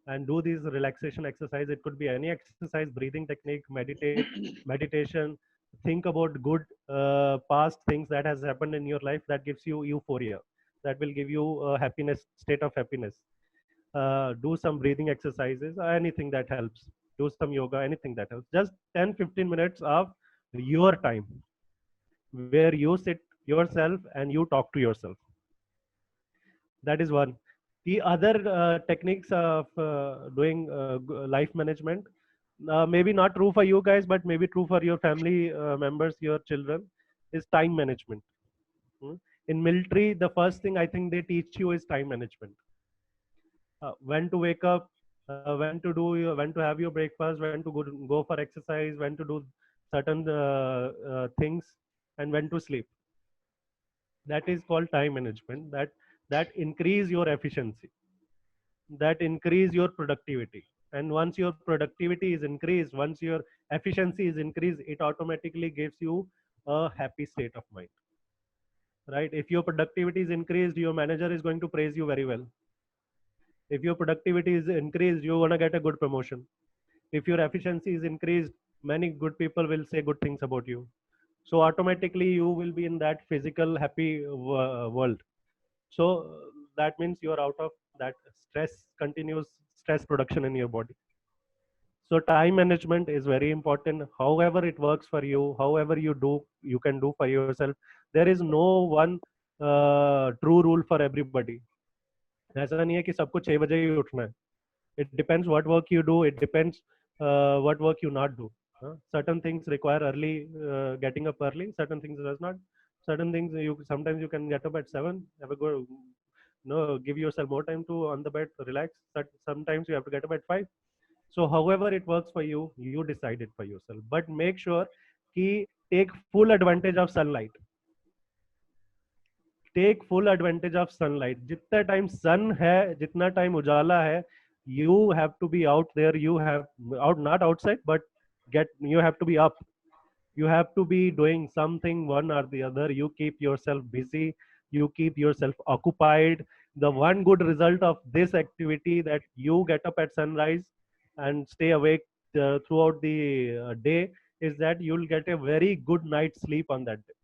and do these relaxation exercise. It could be any exercise, breathing technique, meditation. Think about good past things that has happened in your life that gives you euphoria, that will give you a happiness, state of happiness. Do some breathing exercises, anything that helps. Do some yoga, anything that helps. Just 10-15 minutes of your time where you sit yourself and you talk to yourself. That is one. The other techniques of doing life management, maybe not true for you guys, but maybe true for your family members, your children, is time management. In military, the first thing I think they teach you is time management. When to wake up, when to have your breakfast, when to go for exercise, when to do certain things, and when to sleep. That is called time management. That increase your efficiency. that increase your productivity. And once your productivity is increased, once your efficiency is increased, it automatically gives you a happy state of mind, right? If your productivity is increased, your manager is going to praise you very well. If your productivity is increased, you're going to get a good promotion. If your efficiency is increased, many good people will say good things about you. So automatically you will be in that physical happy world. So that means you're out of that continuous stress production in your body. So time management is very important. However it works for you, however you can do for yourself. There is no one true rule for everybody. ऐसा नहीं है कि सबको 6 बजे ही उठना है. It depends what work you do. It depends what work you not do. Certain things require early getting up early. Certain things does not. Certain things you sometimes you can get up at 7. Have a go. No, give yourself more time to on the bed relax. Sometimes you have to get up at 5. So however it works for you, you decide it for yourself. But make sure कि take full advantage of sunlight. Take full advantage of sunlight. जितना time sun है, जितना time उजाला है, you have to be out there. You have out not outside, but you have to be up. You have to be doing something, one or the other. You keep yourself busy. You keep yourself occupied. The one good result of this activity that you get up at sunrise and stay awake throughout the day is that you'll get a very good night's sleep on that day.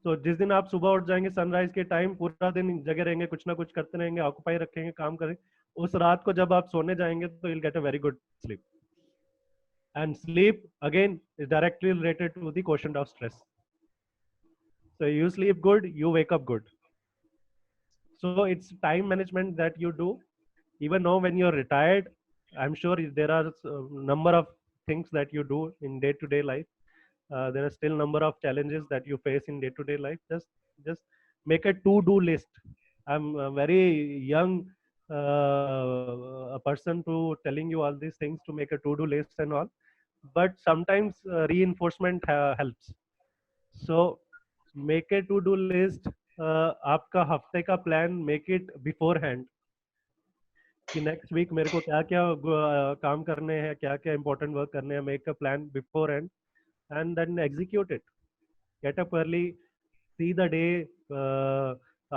तो जिस दिन आप सुबह उठ जाएंगे sunrise के time, पूरा दिन जगे रहेंगे, कुछ ना कुछ करते रहेंगे, ऑक्यूपाई रखेंगे, काम करेंगे, उस रात को जब आप सोने जाएंगे तो you'll get a very good sleep. And sleep again is directly related to the quotient of stress. So you sleep good, you wake up good. So it's time management that you do. Even though when you're retired, I'm sure there are a number of things that you do in day-to-day life. There are still number of challenges that you face in day-to-day life. Just make a to-do list. I'm a very young a person to telling you all these things to make a to-do list and all, but sometimes reinforcement helps. So make a to-do list. आपका हफ्ते का plan, make it beforehand. कि next week मेरे को क्या क्या काम करने हैं, क्या क्या important work करने हैं. Make a plan beforehand and then execute it. Get up early, see the day.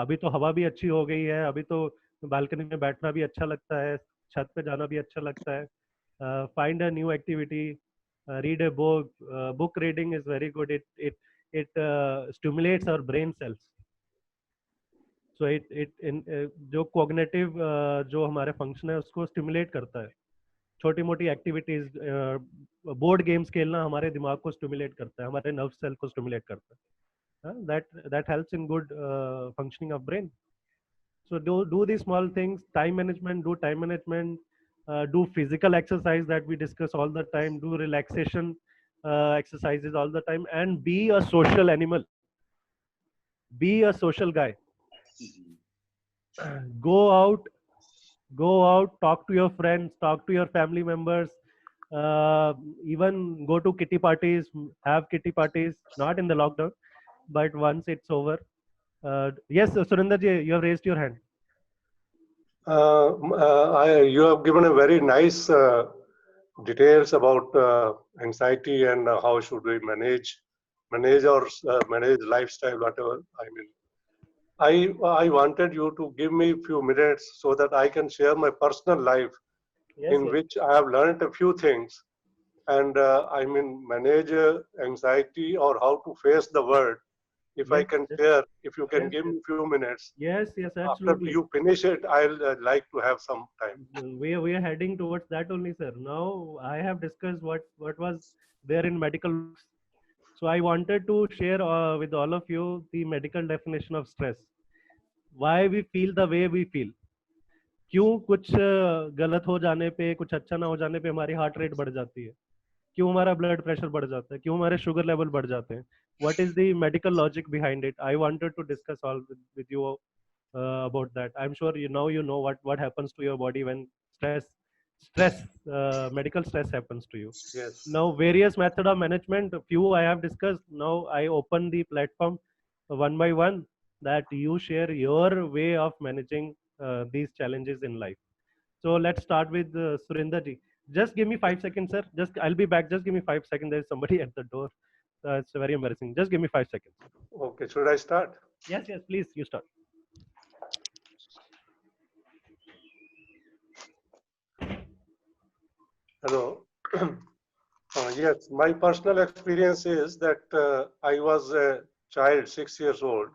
अभी तो हवा भी अच्छी हो गई है, अभी तो बालकनी में बैठना भी अच्छा लगता है, छत पे जाना भी अच्छा लगता है. Find a new activity, read a book. Book reading is very good. It stimulates our brain cells. So जो cognitive जो हमारे function है उसको stimulate करता है. छोटी मोटी एक्टिविटीज, बोर्ड गेम्स खेलना हमारे दिमाग को स्टिमुलेट करता है, हमारे नर्व सेल को स्टिमुलेट करता है. that helps in good functioning of brain. So do these small things. Time management, do time management. Do physical exercise that we discuss all the time. Do relaxation exercises all the time, and be a social animal. Be a social guy. Go out, talk to your friends, talk to your family members, even go to kitty parties, have kitty parties, not in the lockdown, but once it's over. Yes, Surinder ji, you have raised your hand. You have given a very nice details about anxiety and how should we manage or manage lifestyle, whatever. I mean, I wanted you to give me a few minutes so that I can share my personal life, Yes, in which I have learned a few things, and I mean manage anxiety or how to face the world. If I Yes, can yes. share, if you can Yes, give me a few minutes. Yes, After absolutely. you finish it, I'll like to have some time. We are heading towards that only, sir. Now I have discussed what was there in medical. So I wanted to share with all of you the medical definition of stress. Why we feel the way we feel. क्यों कुछ गलत हो जाने पे, कुछ अच्छा ना हो जाने पे हमारी हार्ट रेट बढ़ जाती है, क्यों हमारा ब्लड प्रेशर बढ़ जाता है, क्यों हमारे शुगर लेवल बढ़ जाते हैं. What is the medical logic behind it? I wanted to discuss all with you about that. I'm sure you know what happens to your body when medical stress happens to you. Yes. Now various method of management, few I have discussed. Now I open the platform one by one that you share your way of managing these challenges in life. So let's start with Surinder ji. Just give me 5 seconds, sir. Just I'll be back. Just give me 5 seconds. There's somebody at the door. It's very embarrassing. Just give me 5 seconds. Okay, should I start? Yes, yes, please. You start. Hello. Yes, my personal experience is that I was a child, 6 years old,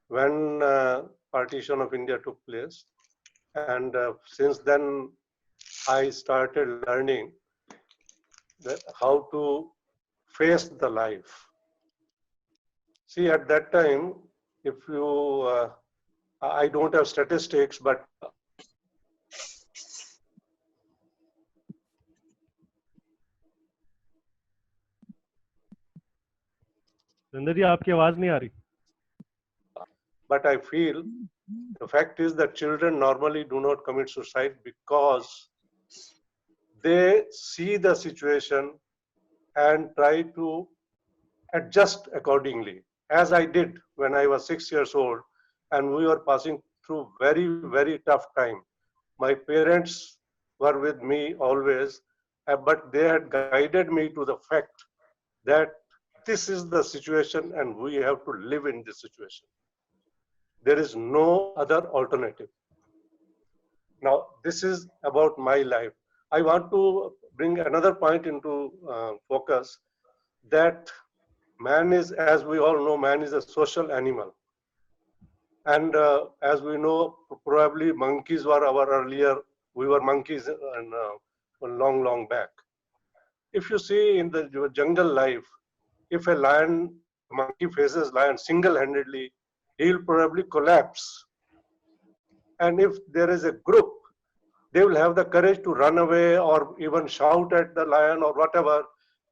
when partition of India took place. And since then, I started learning how to face the life. See, at that time, if you, I don't have statistics, but Surinder ji, आपकी आवाज नहीं आ रही. I feel the fact is that children normally do not commit suicide because they see the situation and try to adjust accordingly, as I did when I was 6 years old and we were passing through very, very tough time. My parents were with me always, but they had guided me to the fact that this is the situation and we have to live in this situation. There is no other alternative. Now, this is about my life. I want to bring another point into focus, that man is, as we all know, man is a social animal. And as we know, probably monkeys were our earlier, we were monkeys long, long back. If you see in the jungle life, if a monkey faces lion single-handedly, he'll probably collapse. And if there is a group, they will have the courage to run away or even shout at the lion or whatever.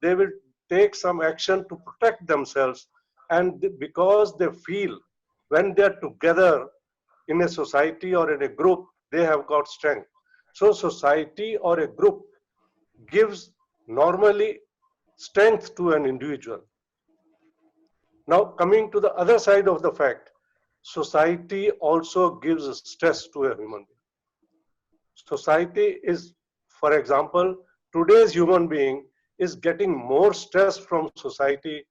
They will take some action to protect themselves. And because they feel when they're together in a society or in a group, they have got strength. So society or a group gives normally strength to an individual. Now, coming to the other side of the fact, society also gives stress to a human being. Society is, for example, today's human being is getting more stress from society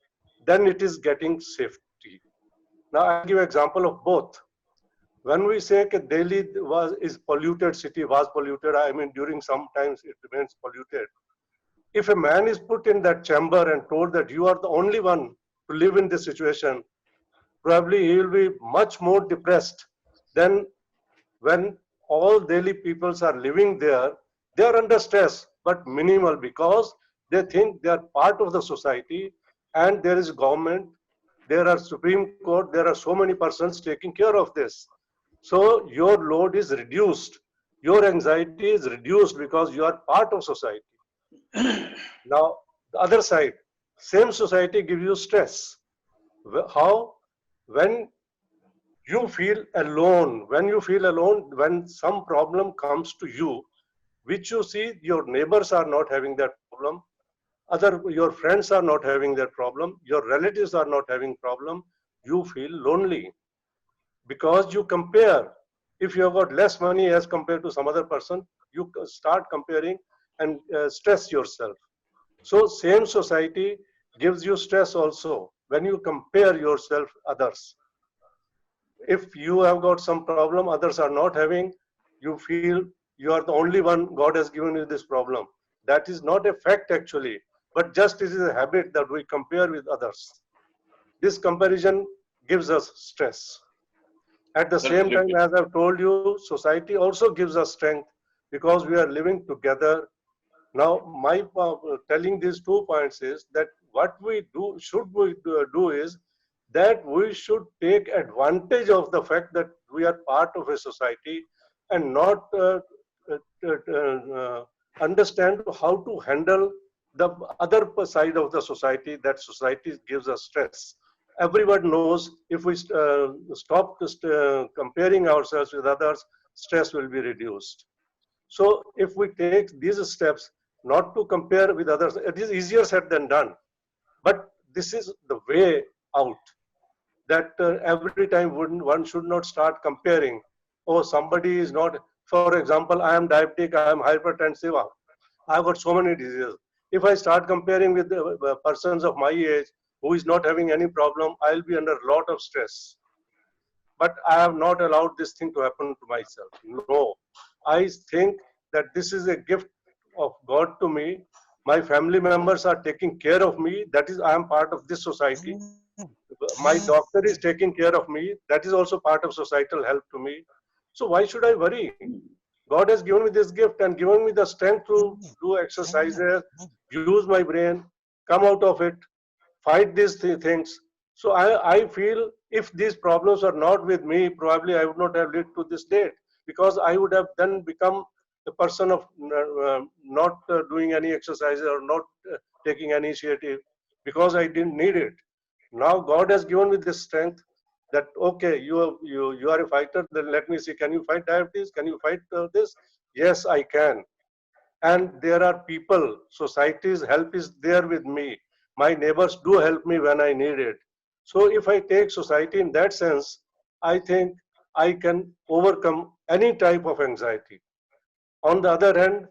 than it is getting safety. Now, I'll give an example of both. When we say that Delhi is polluted city, was polluted, I mean, during some times it remains polluted. If a man is put in that chamber and told that you are the only one to live in this situation, probably he will be much more depressed than when all Delhi peoples are living there. They are under stress, but minimal, because they think they are part of the society and there is government, there are Supreme Court, there are so many persons taking care of this. So your load is reduced, your anxiety is reduced because you are part of society. Now, the other side, same society gives you stress. How? When you feel alone, when some problem comes to you, which you see your neighbors are not having that problem, your friends are not having that problem, your relatives are not having problem, you feel lonely because you compare. If you have got less money as compared to some other person, you start comparing and stress yourself. So same society gives you stress also when you compare yourself others. If you have got some problem others are not having, you feel you are the only one, God has given you this problem. That is not a fact actually, but just it is a habit that we compare with others. This comparison gives us stress. At the same time, as I've told you, society also gives us strength because we are living together. Now, my telling these 2 points is that what we do, should we do is that we should take advantage of the fact that we are part of a society and not understand how to handle the other side of the society, that society gives us stress. Everyone knows if we stop comparing ourselves with others, stress will be reduced. So if we take these steps, not to compare with others, it is easier said than done. But this is the way out. That every time one should not start comparing. oh, somebody is not, for example, I am diabetic, I am hypertensive, I've got so many diseases. If I start comparing with the persons of my age who is not having any problem, I'll be under a lot of stress. But I have not allowed this thing to happen to myself. No, I think that this is a gift of God to me. My family members are taking care of me. That is, I am part of this society. My doctor is taking care of me. That is also part of societal help to me. So why should I worry? God has given me this gift and given me the strength to do exercises, use my brain, come out of it, fight these things. So I feel if these problems are not with me, probably I would not have lived to this date, because I would have then become the person of not doing any exercises or not taking any initiative because I didn't need it. Now God has given me this strength that, okay, you are a fighter, then let me see, can you fight diabetes? Can you fight this? Yes, I can. And there are people, society's help is there with me. My neighbors do help me when I need it. So if I take society in that sense, I think I can overcome any type of anxiety. On the other hand,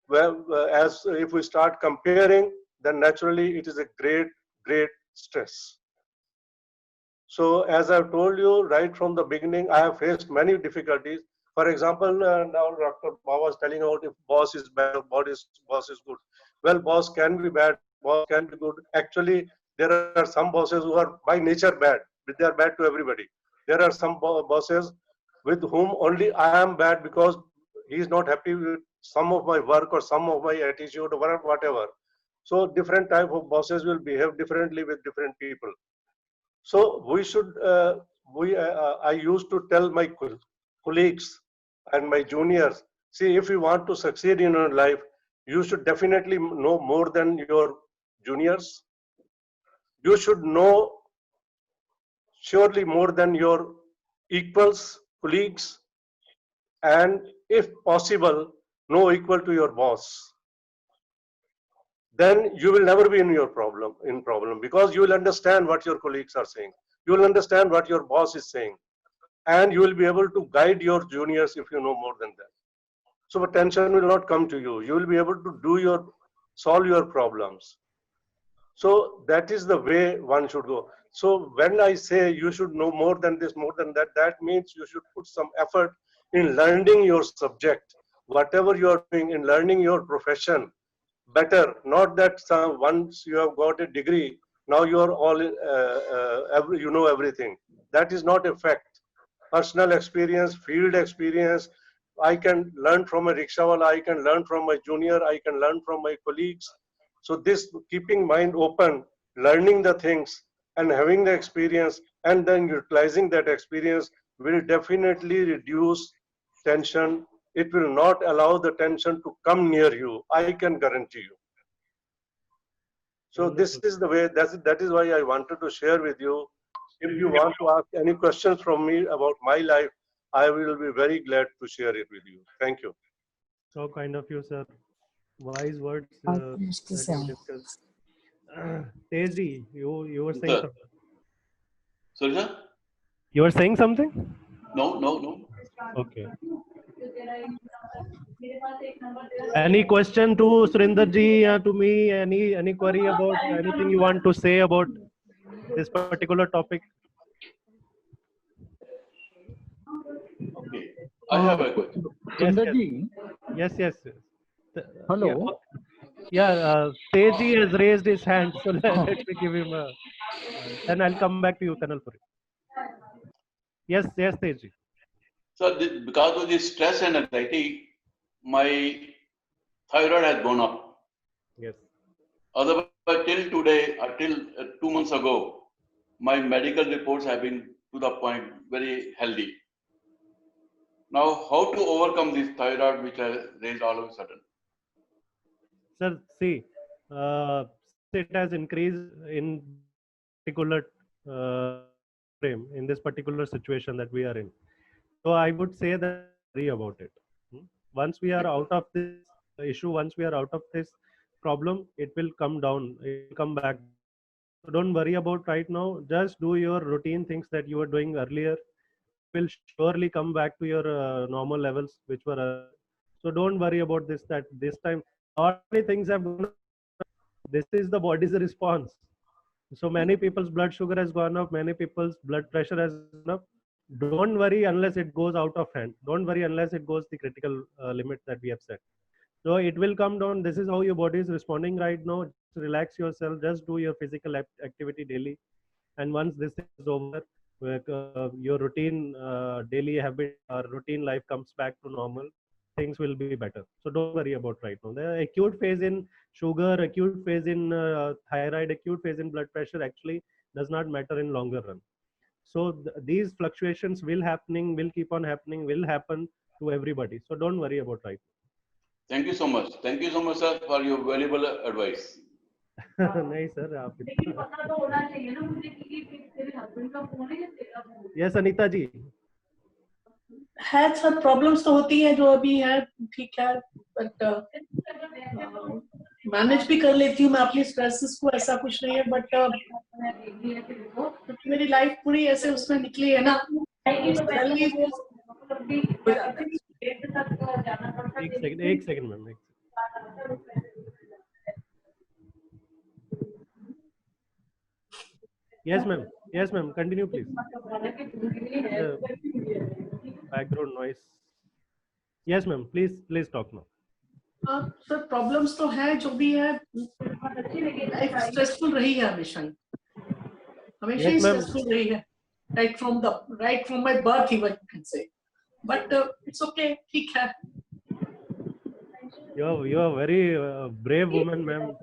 well, as if we start comparing, then naturally it is a great stress. So as I've told you right from the beginning, I have faced many difficulties. For example, now Dr. Bawa was telling about if boss is bad, boss is good. Well, boss can be bad, boss can be good. Actually, there are some bosses who are by nature bad, but they are bad to everybody. There are some bosses with whom only I am bad because he is not happy with some of my work or some of my attitude or whatever. So different type of bosses will behave differently with different people. So we should, I used to tell my colleagues and my juniors, see, if you want to succeed in your life, you should definitely know more than your juniors. You should know surely more than your equals, colleagues, and if possible, know equal to your boss. Then you will never be in problem because you will understand what your colleagues are saying. You will understand what your boss is saying, and you will be able to guide your juniors if you know more than that. So tension will not come to you. You will be able to solve your problems. So that is the way one should go. So when I say you should know more than this, more than that, that means you should put some effort in learning your subject, whatever you are doing, in learning your profession better. Not that once you have got a degree, now you are all you know everything. That is not a fact. Personal experience, field experience, I can learn from a rickshawala, I can learn from my junior, I can learn from my colleagues. So this keeping mind open, learning the things and having the experience and then utilizing that experience will definitely reduce tension. It will not allow the tension to come near you. I can guarantee you. So this is the way, that is why I wanted to share with you. If you want to ask any questions from me about my life, I will be very glad to share it with you. Thank you. So kind of you, sir. Wise words that you discussed. Teji, you were saying Sir. something. Sorry, sir? You were saying something? No. Okay. Any question to Surinder ji, to me? Any query about anything you want to say about this particular topic? Okay. I have a question. Chandraji, Yes. hello. Teji has raised his hand, so let me give him a. Then I'll come back to you, Kanalpuri. Yes, Teji. So because of this stress and anxiety, my thyroid has gone up. Yes. Otherwise, till today, till 2 months ago, my medical reports have been to the point very healthy. Now, how to overcome this thyroid which has raised all of a sudden? Sir, see, it has increased in particular frame in this particular situation that we are in. So I would say that worry about it. Once we are out of this issue, once we are out of this problem, it will come down, it will come back. So don't worry about right now. Just do your routine things that you were doing earlier. will surely come back to your normal levels, which were. So don't worry about this. That this time, lot many things have gone up. This is the body's response. So many people's blood sugar has gone up. Many people's blood pressure has gone up. Don't worry unless it goes out of hand. Don't worry unless it goes the critical limit that we have set. So it will come down. This is how your body is responding right now. Just relax yourself. Just do your physical activity daily. And once this is over, your routine daily habit or routine life comes back to normal, things will be better. So don't worry about right now. The acute phase in sugar, acute phase in thyroid, acute phase in blood pressure actually does not matter in longer run. So these fluctuations will keep on happening, will happen to everybody. So don't worry about right now. Thank you so much. Thank you so much, sir, for your valuable advice. नहीं sir आप yes Anita जी है sir problems तो होती है जो अभी है ठीक है बट मैनेज भी कर लेती हूँ मैं अपनी स्ट्रेसेस को ऐसा कुछ नहीं है बट क्योंकि मेरी लाइफ पूरी ऐसे उसमें निकली है ना एक second ma'am Yes, ma'am. Continue, please. Background noise. Yes, ma'am. Please talk now. Sir problems तो है जो भी है लाइफ स्ट्रेसफुल रही है हमेशा ही स्ट्रेसफुल रही है right from my birth even you can say but it's okay ठीक है You are very brave woman, ma'am.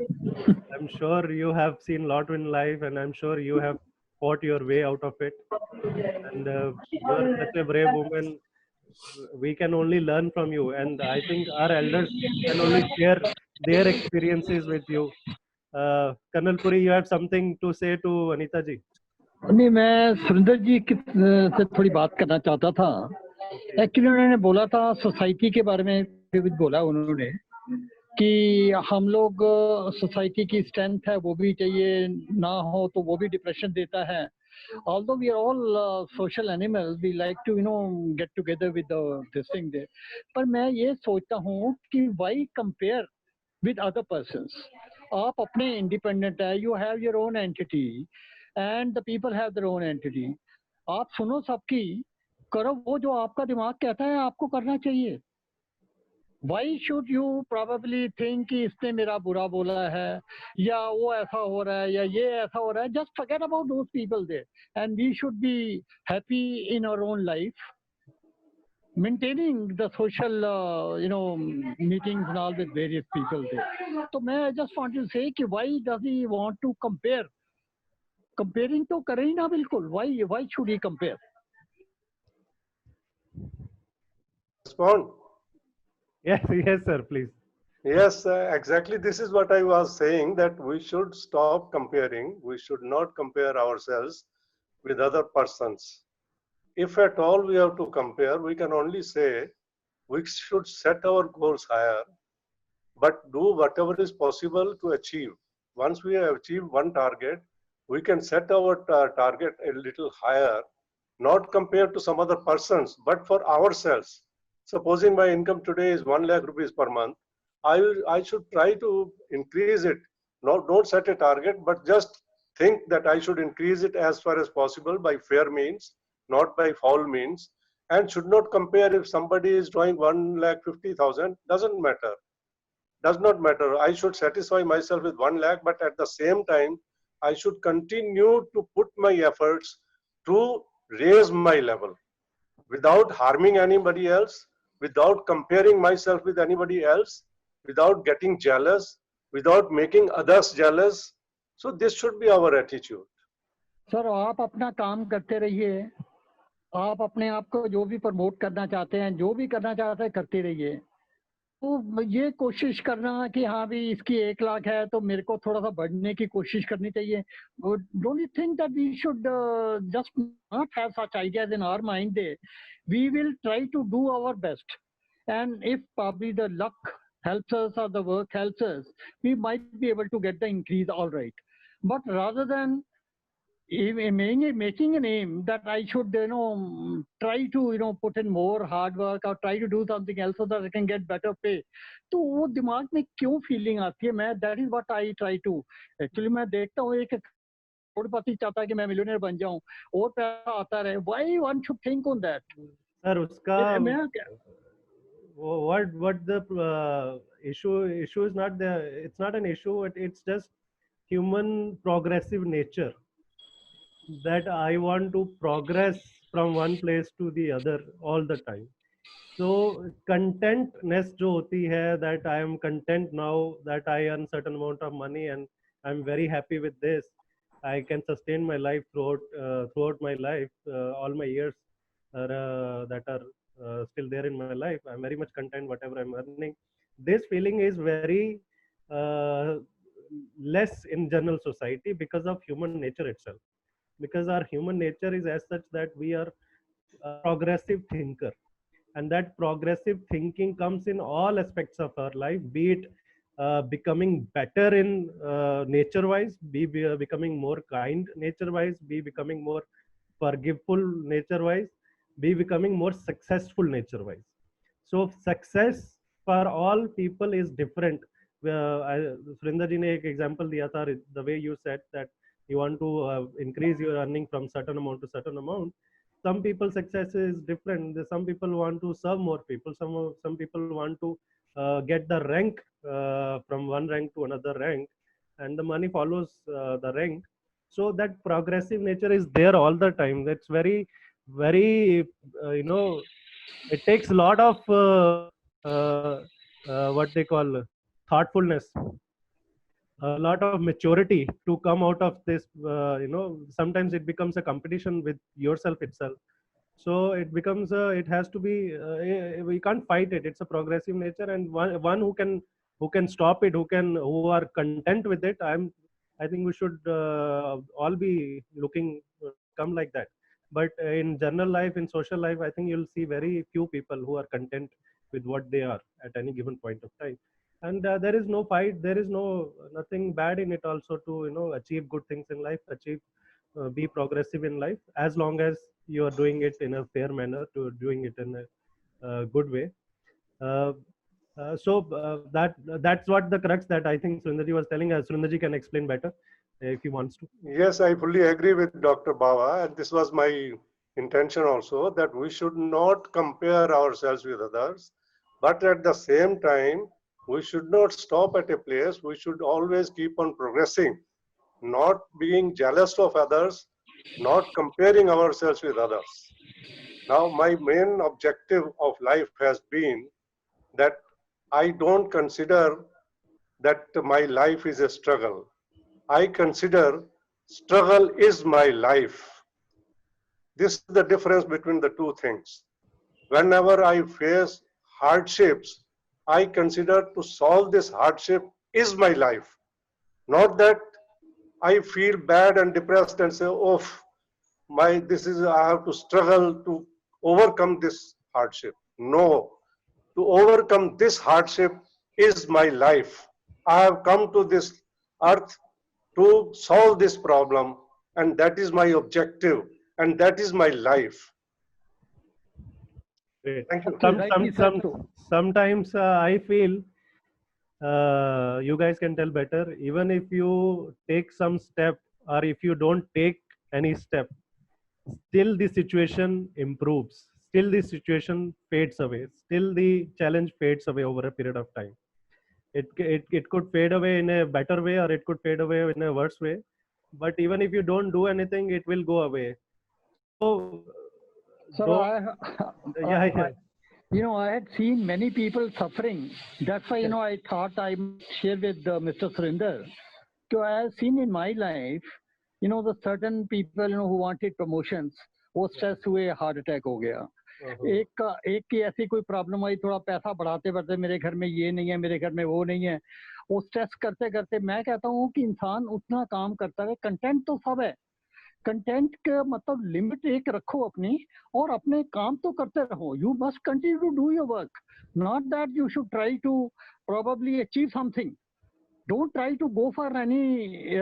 I'm sure you have seen a lot in life, and I'm sure you have fought your way out of it. And you are such a brave woman. We can only learn from you, and I think our elders can only share their experiences with you. Colonel Puri, you have something to say to Anita ji? नहीं, मैं सुरेंद्र जी से थोड़ी बात करना चाहता था. Actually उन्होंने बोला था सोसाइटी के बारे में बोला उन्होंने कि हम लोग सोसाइटी की स्ट्रेंथ है वो भी चाहिए ना हो तो वो भी डिप्रेशन देता है. Although we are all social animals, we like to get together with this thing there. पर मैं ये सोचता हूँ कि why compare with other persons? आप अपने independent है, you have your own entity and the people have their own entity. आप सुनो सबकी, करो वो जो आपका दिमाग कहता है आपको करना चाहिए. Why should you probably think कि इसने मेरा बुरा बोला है या वो ऐसा हो रहा है या ये ऐसा हो रहा है? Just forget about those people there and we should be happy in our own life, maintaining the social meetings and all with various people there. So I just want to say कि why does he want to compare? Comparing तो करे ही ना बिल्कुल. Why should he compare? Respond. Yes, sir, please. Yes, exactly. This is what I was saying, that we should stop comparing. We should not compare ourselves with other persons. If at all we have to compare, we can only say we should set our goals higher, but do whatever is possible to achieve. Once we have achieved one target, we can set our target a little higher, not compared to some other persons, but for ourselves. Supposing my income today is 1 lakh rupees per month, I should try to increase it. Don't set a target, but just think that I should increase it as far as possible by fair means, not by foul means, and should not compare if somebody is drawing 1,50,000. Doesn't matter. Does not matter. I should satisfy myself with 1 lakh, but at the same time, I should continue to put my efforts to raise my level without harming anybody else, without comparing myself with anybody else, without getting jealous, without making others jealous. So this should be our attitude. Sir, आप अपना काम करते रहिए. आप अपने आप को जो भी प्रमोट करना चाहते हैं, जो भी करना चाहते हैं करते रहिए. तो ये कोशिश करना कि हाँ भी इसकी 1 लाख है तो मेरे को थोड़ा सा बढ़ने की कोशिश करनी चाहिए. Don't you think that we should just not have such ideas in our mind there? We will try to do our best, and if probably the luck helps us or the work helps us, we might be able to get the increase all right. But rather than even making an aim that I should, try to, put in more hard work or try to do something else so that I can get better pay. तो वो दिमाग में क्यों feeling आती है? मैं that is what I try to. Actually मैं देखता हूँ एक करोड़पति चाहता है कि मैं मिलियनेयर बन जाऊं और पैसा आता रहे. Why one should think on that? Sir उसका मैं what the issue is not it's not an issue, it's just human progressive nature that I want to progress from one place to the other all the time. So contentness जो होती है, that I am content now that I earn certain amount of money and I'm very happy with this. I can sustain my life throughout my life, all my years that are still there in my life. I'm very much content whatever I'm earning. This feeling is very less in general society because of human nature itself. Because our human nature is as such that we are a progressive thinker, and that progressive thinking comes in all aspects of our life, be it becoming better in nature wise, be becoming more kind nature wise, be becoming more forgiveful nature wise, be becoming more successful nature wise. So success for all people is different. Surinder ji ne ek example diya tha, the way you said that you want to increase your earning from certain amount to certain amount. Some people's success is different. Some people want to serve more people. Some people want to get the rank from one rank to another rank, and the money follows the rank. So that progressive nature is there all the time. That's very, very, it takes a lot of what they call thoughtfulness, a lot of maturity to come out of this. Sometimes it becomes a competition with yourself itself. So it becomes it has to be we can't fight it. It's a progressive nature, and one who can stop it, who are content with it. I think we should all be looking come like that. But in general life, in social life, I think you'll see very few people who are content with what they are at any given point of time. And there is no fight, there is nothing bad in it also to achieve good things in life, be progressive in life, as long as you are doing it in a fair manner, to doing it in a good way. That's what the crux that I think Surinder ji was telling us. Surinder ji can explain better if he wants to. Yes, I fully agree with Dr. Bawa, and this was my intention also, that we should not compare ourselves with others, but at the same time, we should not stop at a place. We should always keep on progressing, not being jealous of others, not comparing ourselves with others. Now, my main objective of life has been that I don't consider that my life is a struggle. I consider struggle is my life. This is the difference between the two things. Whenever I face hardships, I consider to solve this hardship is my life. Not that I feel bad and depressed and say, oh, I have to struggle to overcome this hardship. No, to overcome this hardship is my life. I have come to this earth to solve this problem, and that is my objective, and that is my life. Great. Thank you. Sometimes I feel you guys can tell better. Even if you take some step, or if you don't take any step, still the situation improves. Still the situation fades away. Still the challenge fades away over a period of time. It could fade away in a better way, or it could fade away in a worse way. But even if you don't do anything, it will go away. So I had seen many people suffering. That's why, I thought I might share with Mr. Surinder. So I have seen in my life, the certain people, who wanted promotions, वो stress हुए, heart attack हो गया. एक की ऐसी कोई problem आई, थोड़ा पैसा बढ़ाते बढ़ते मेरे घर में ये नहीं है, मेरे घर में वो नहीं है, वो स्ट्रेस करते करते मैं कहता हूँ कि इंसान उतना काम करता है. कंटेंट तो सब है, कंटेंट का मतलब लिमिट एक रखो अपनी, और अपने काम तो करते रहो. You must continue to do your work, not that you should try to probably achieve something. Don't try to go for any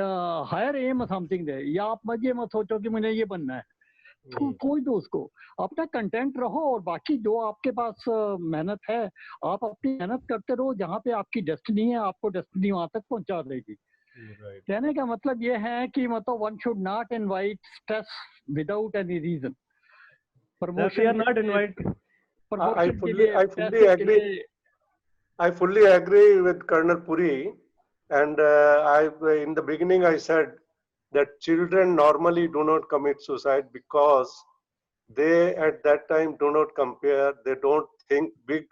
higher aim something they, या आप ये मत सोचो कि मुझे ये बनना है, तो कोई दो उसको, अपना कंटेंट रहो, और बाकी जो आपके पास मेहनत है आप अपनी मेहनत करते रहो, जहाँ पे आपकी डेस्टिनी है आपको डेस्टिनी वहां तक पहुंचा देगी। कहने का मतलब ये है कि मतलब one should not invite stress without any reason. Promotion I promotion के fully, लिए, I fully पैसे के agree. लिए, I fully agree with Colonel Puri, and in the beginning I said that children normally do not commit suicide because they at that time do not compare, they don't think big,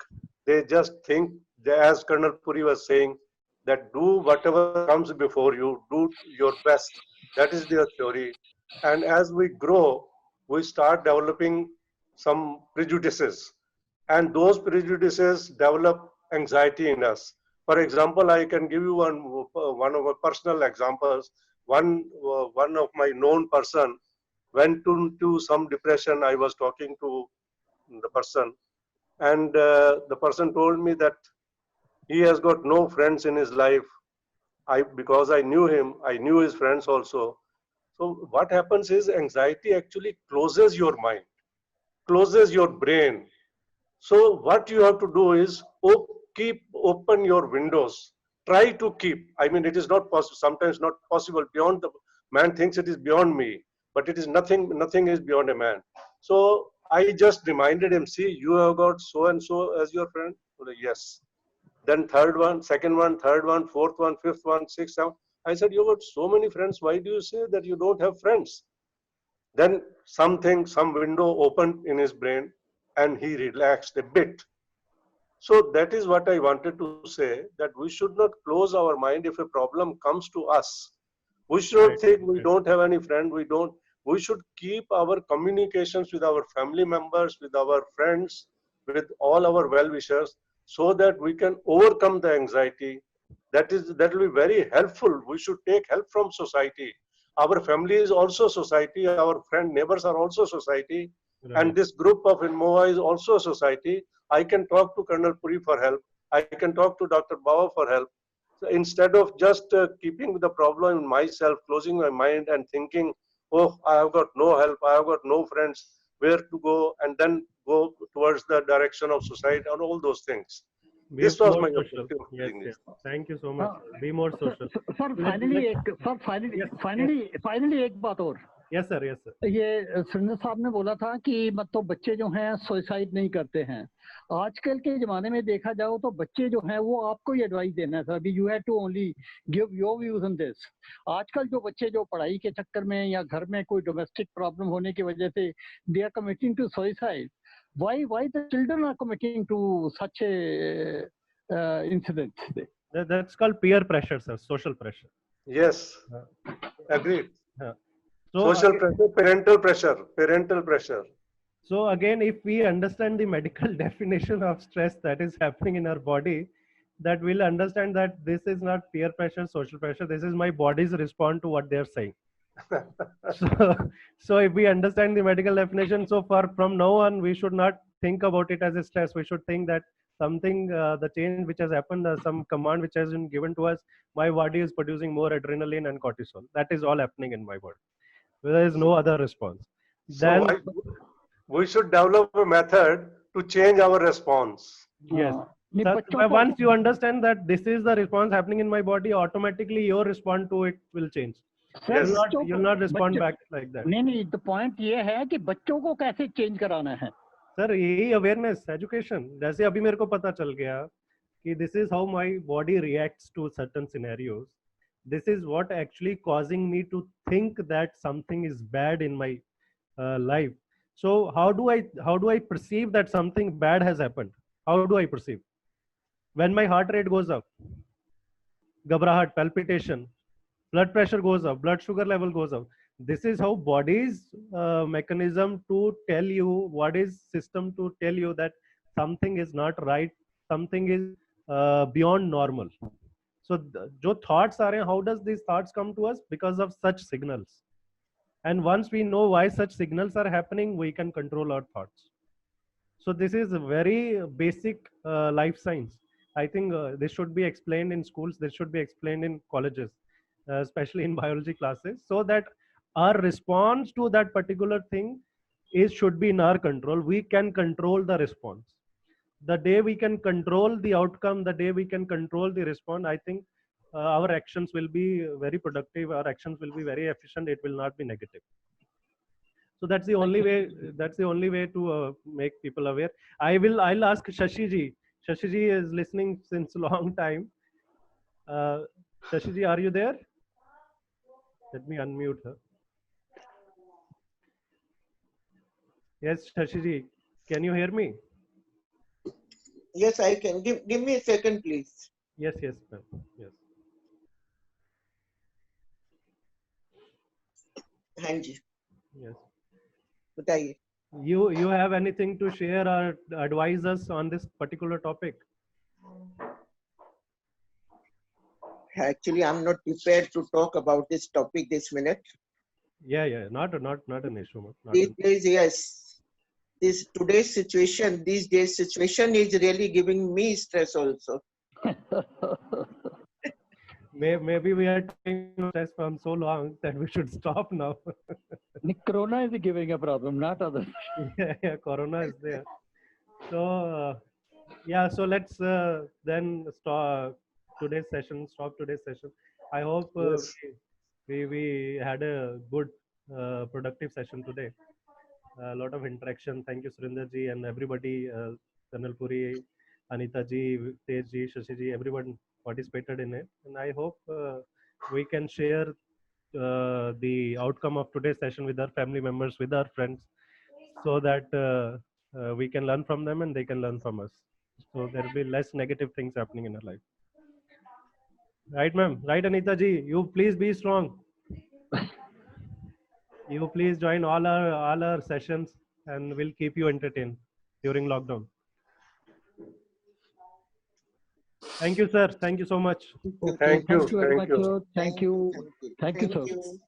they just think, as Colonel Puri was saying, that do whatever comes before you, do your best. That is their theory. And as we grow, we start developing some prejudices, and those prejudices develop anxiety in us. For example, I can give you one of my personal examples. One of my known person went into some depression. I was talking to the person, and the person told me that he has got no friends in his life. Because I knew him, I knew his friends also. So what happens is anxiety actually closes your mind, closes your brain. So what you have to do is keep open your windows. Try to keep. I mean, it is not possible. Sometimes not possible. Beyond the man thinks it is beyond me, but it is nothing. Nothing is beyond a man. So I just reminded him. See, you have got so and so as your friend. Yes. Then third one, second one, third one, fourth one, fifth one, sixth one. I said, you got so many friends. Why do you say that you don't have friends? Then some window opened in his brain, and he relaxed a bit. So that is what I wanted to say, that we should not close our mind if a problem comes to us. We should think we don't have any friend, we should keep our communications with our family members, with our friends, with all our well-wishers, so that we can overcome the anxiety. That will be very helpful. We should take help from society. Our family is also society, our friend neighbors are also society. Right. And this group of Inmova is also a society. I can talk to Colonel Puri for help. I can talk to Dr. Bawa for help. So instead of just keeping the problem in myself, closing my mind and thinking, oh, I have got no help, I have got no friends, where to go, and then go towards the direction of suicide and all those things. This was my objective. Yes. Thank you so much. Be more social. Sir, finally एक बात और. Yes sir. ये सुरेंद्र साहब ने बोला था कि मतलब बच्चे जो हैं सुसाइड नहीं करते हैं. आजकल के जमाने में देखा जाओ तो बच्चे जो हैं वो आपको ही एडवाइस देना है. अभी you have to only give your views on this. आजकल जो बच्चे जो पढ़ाई के चक्कर में या घर में कोई डोमेस्टिक प्रॉब्लम होने की वजह से they are committing to suicide. Why the children are committing to such a incident? That's called peer pressure, sir. Social pressure. Yes, agreed. So, social pressure, parental pressure. So again, if we understand the medical definition of stress that is happening in our body, that we'll understand that this is not peer pressure, social pressure. This is my body's response to what they're saying. So if we understand the medical definition, so from now on, we should not think about it as a stress. We should think that something, the change which has happened, some command which has been given to us, my body is producing more adrenaline and cortisol. That is all happening in my body. There is no other response. Then we should develop a method to change our response. Yes. Once you understand that this is the response happening in my body, automatically your response to it will change. You'll not respond back like that. नहीं, the point ये है कि बच्चों को कैसे change कराना है. Sir यही awareness, education. जैसे अभी मेरे को पता चल गया कि this is how my body reacts to certain scenarios. This is what actually causing me to think that something is bad in my life. So how do I perceive that something bad has happened? How do I perceive? When my heart rate goes up, घबराहट, palpitation, blood pressure goes up, blood sugar level goes up. This is how body's mechanism to tell you, what is system to tell you that something is not right, something is beyond normal. So jo thoughts are, how does these thoughts come to us? Because of such signals. And once we know why such signals are happening, we can control our thoughts. So this is a very basic life science. I think this should be explained in schools. This should be explained in colleges, especially in biology classes, so that our response to that particular thing should be in our control. We can control the response. The day we can control the outcome, the day we can control the response, I think our actions will be very productive. Our actions will be very efficient. It will not be negative. So that's the only way. That's the only way to make people aware. I'll ask Shashi ji. Shashi ji is listening since a long time. Shashi ji, are you there? Let me unmute her. Yes, Shashi ji, can you hear me? Yes, I can. Give me a second, please. Yes, yes, ma'am. Yes. हाँ जी, Yes. बताइए. You have anything to share or advise us on this particular topic? Actually, I'm not prepared to talk about this topic this minute. Yeah. Not an issue, ma'am. Not These an- days, yes. These days situation is really giving me stress also. Maybe we are taking stress from so long that we should stop now. Corona is giving a problem, not others. Yeah, Corona is there. So so let's then stop today's session. I hope Yes. we had a good productive session today. A lot of interaction. Thank you, Surinder ji, and everybody, Kanal Puri, Anita ji, Tej ji, Shashi ji, everyone participated in it. And I hope we can share the outcome of today's session with our family members, with our friends, so that we can learn from them and they can learn from us. So there will be less negative things happening in our life. Right, ma'am? Right, Anita ji? You please be strong. You please join all our sessions, and we'll keep you entertained during lockdown. Thank you, sir. Thank you so much. Okay, Thank you. thank you very Thank much, you. sir. Thank you. Thank you, sir. Thank you.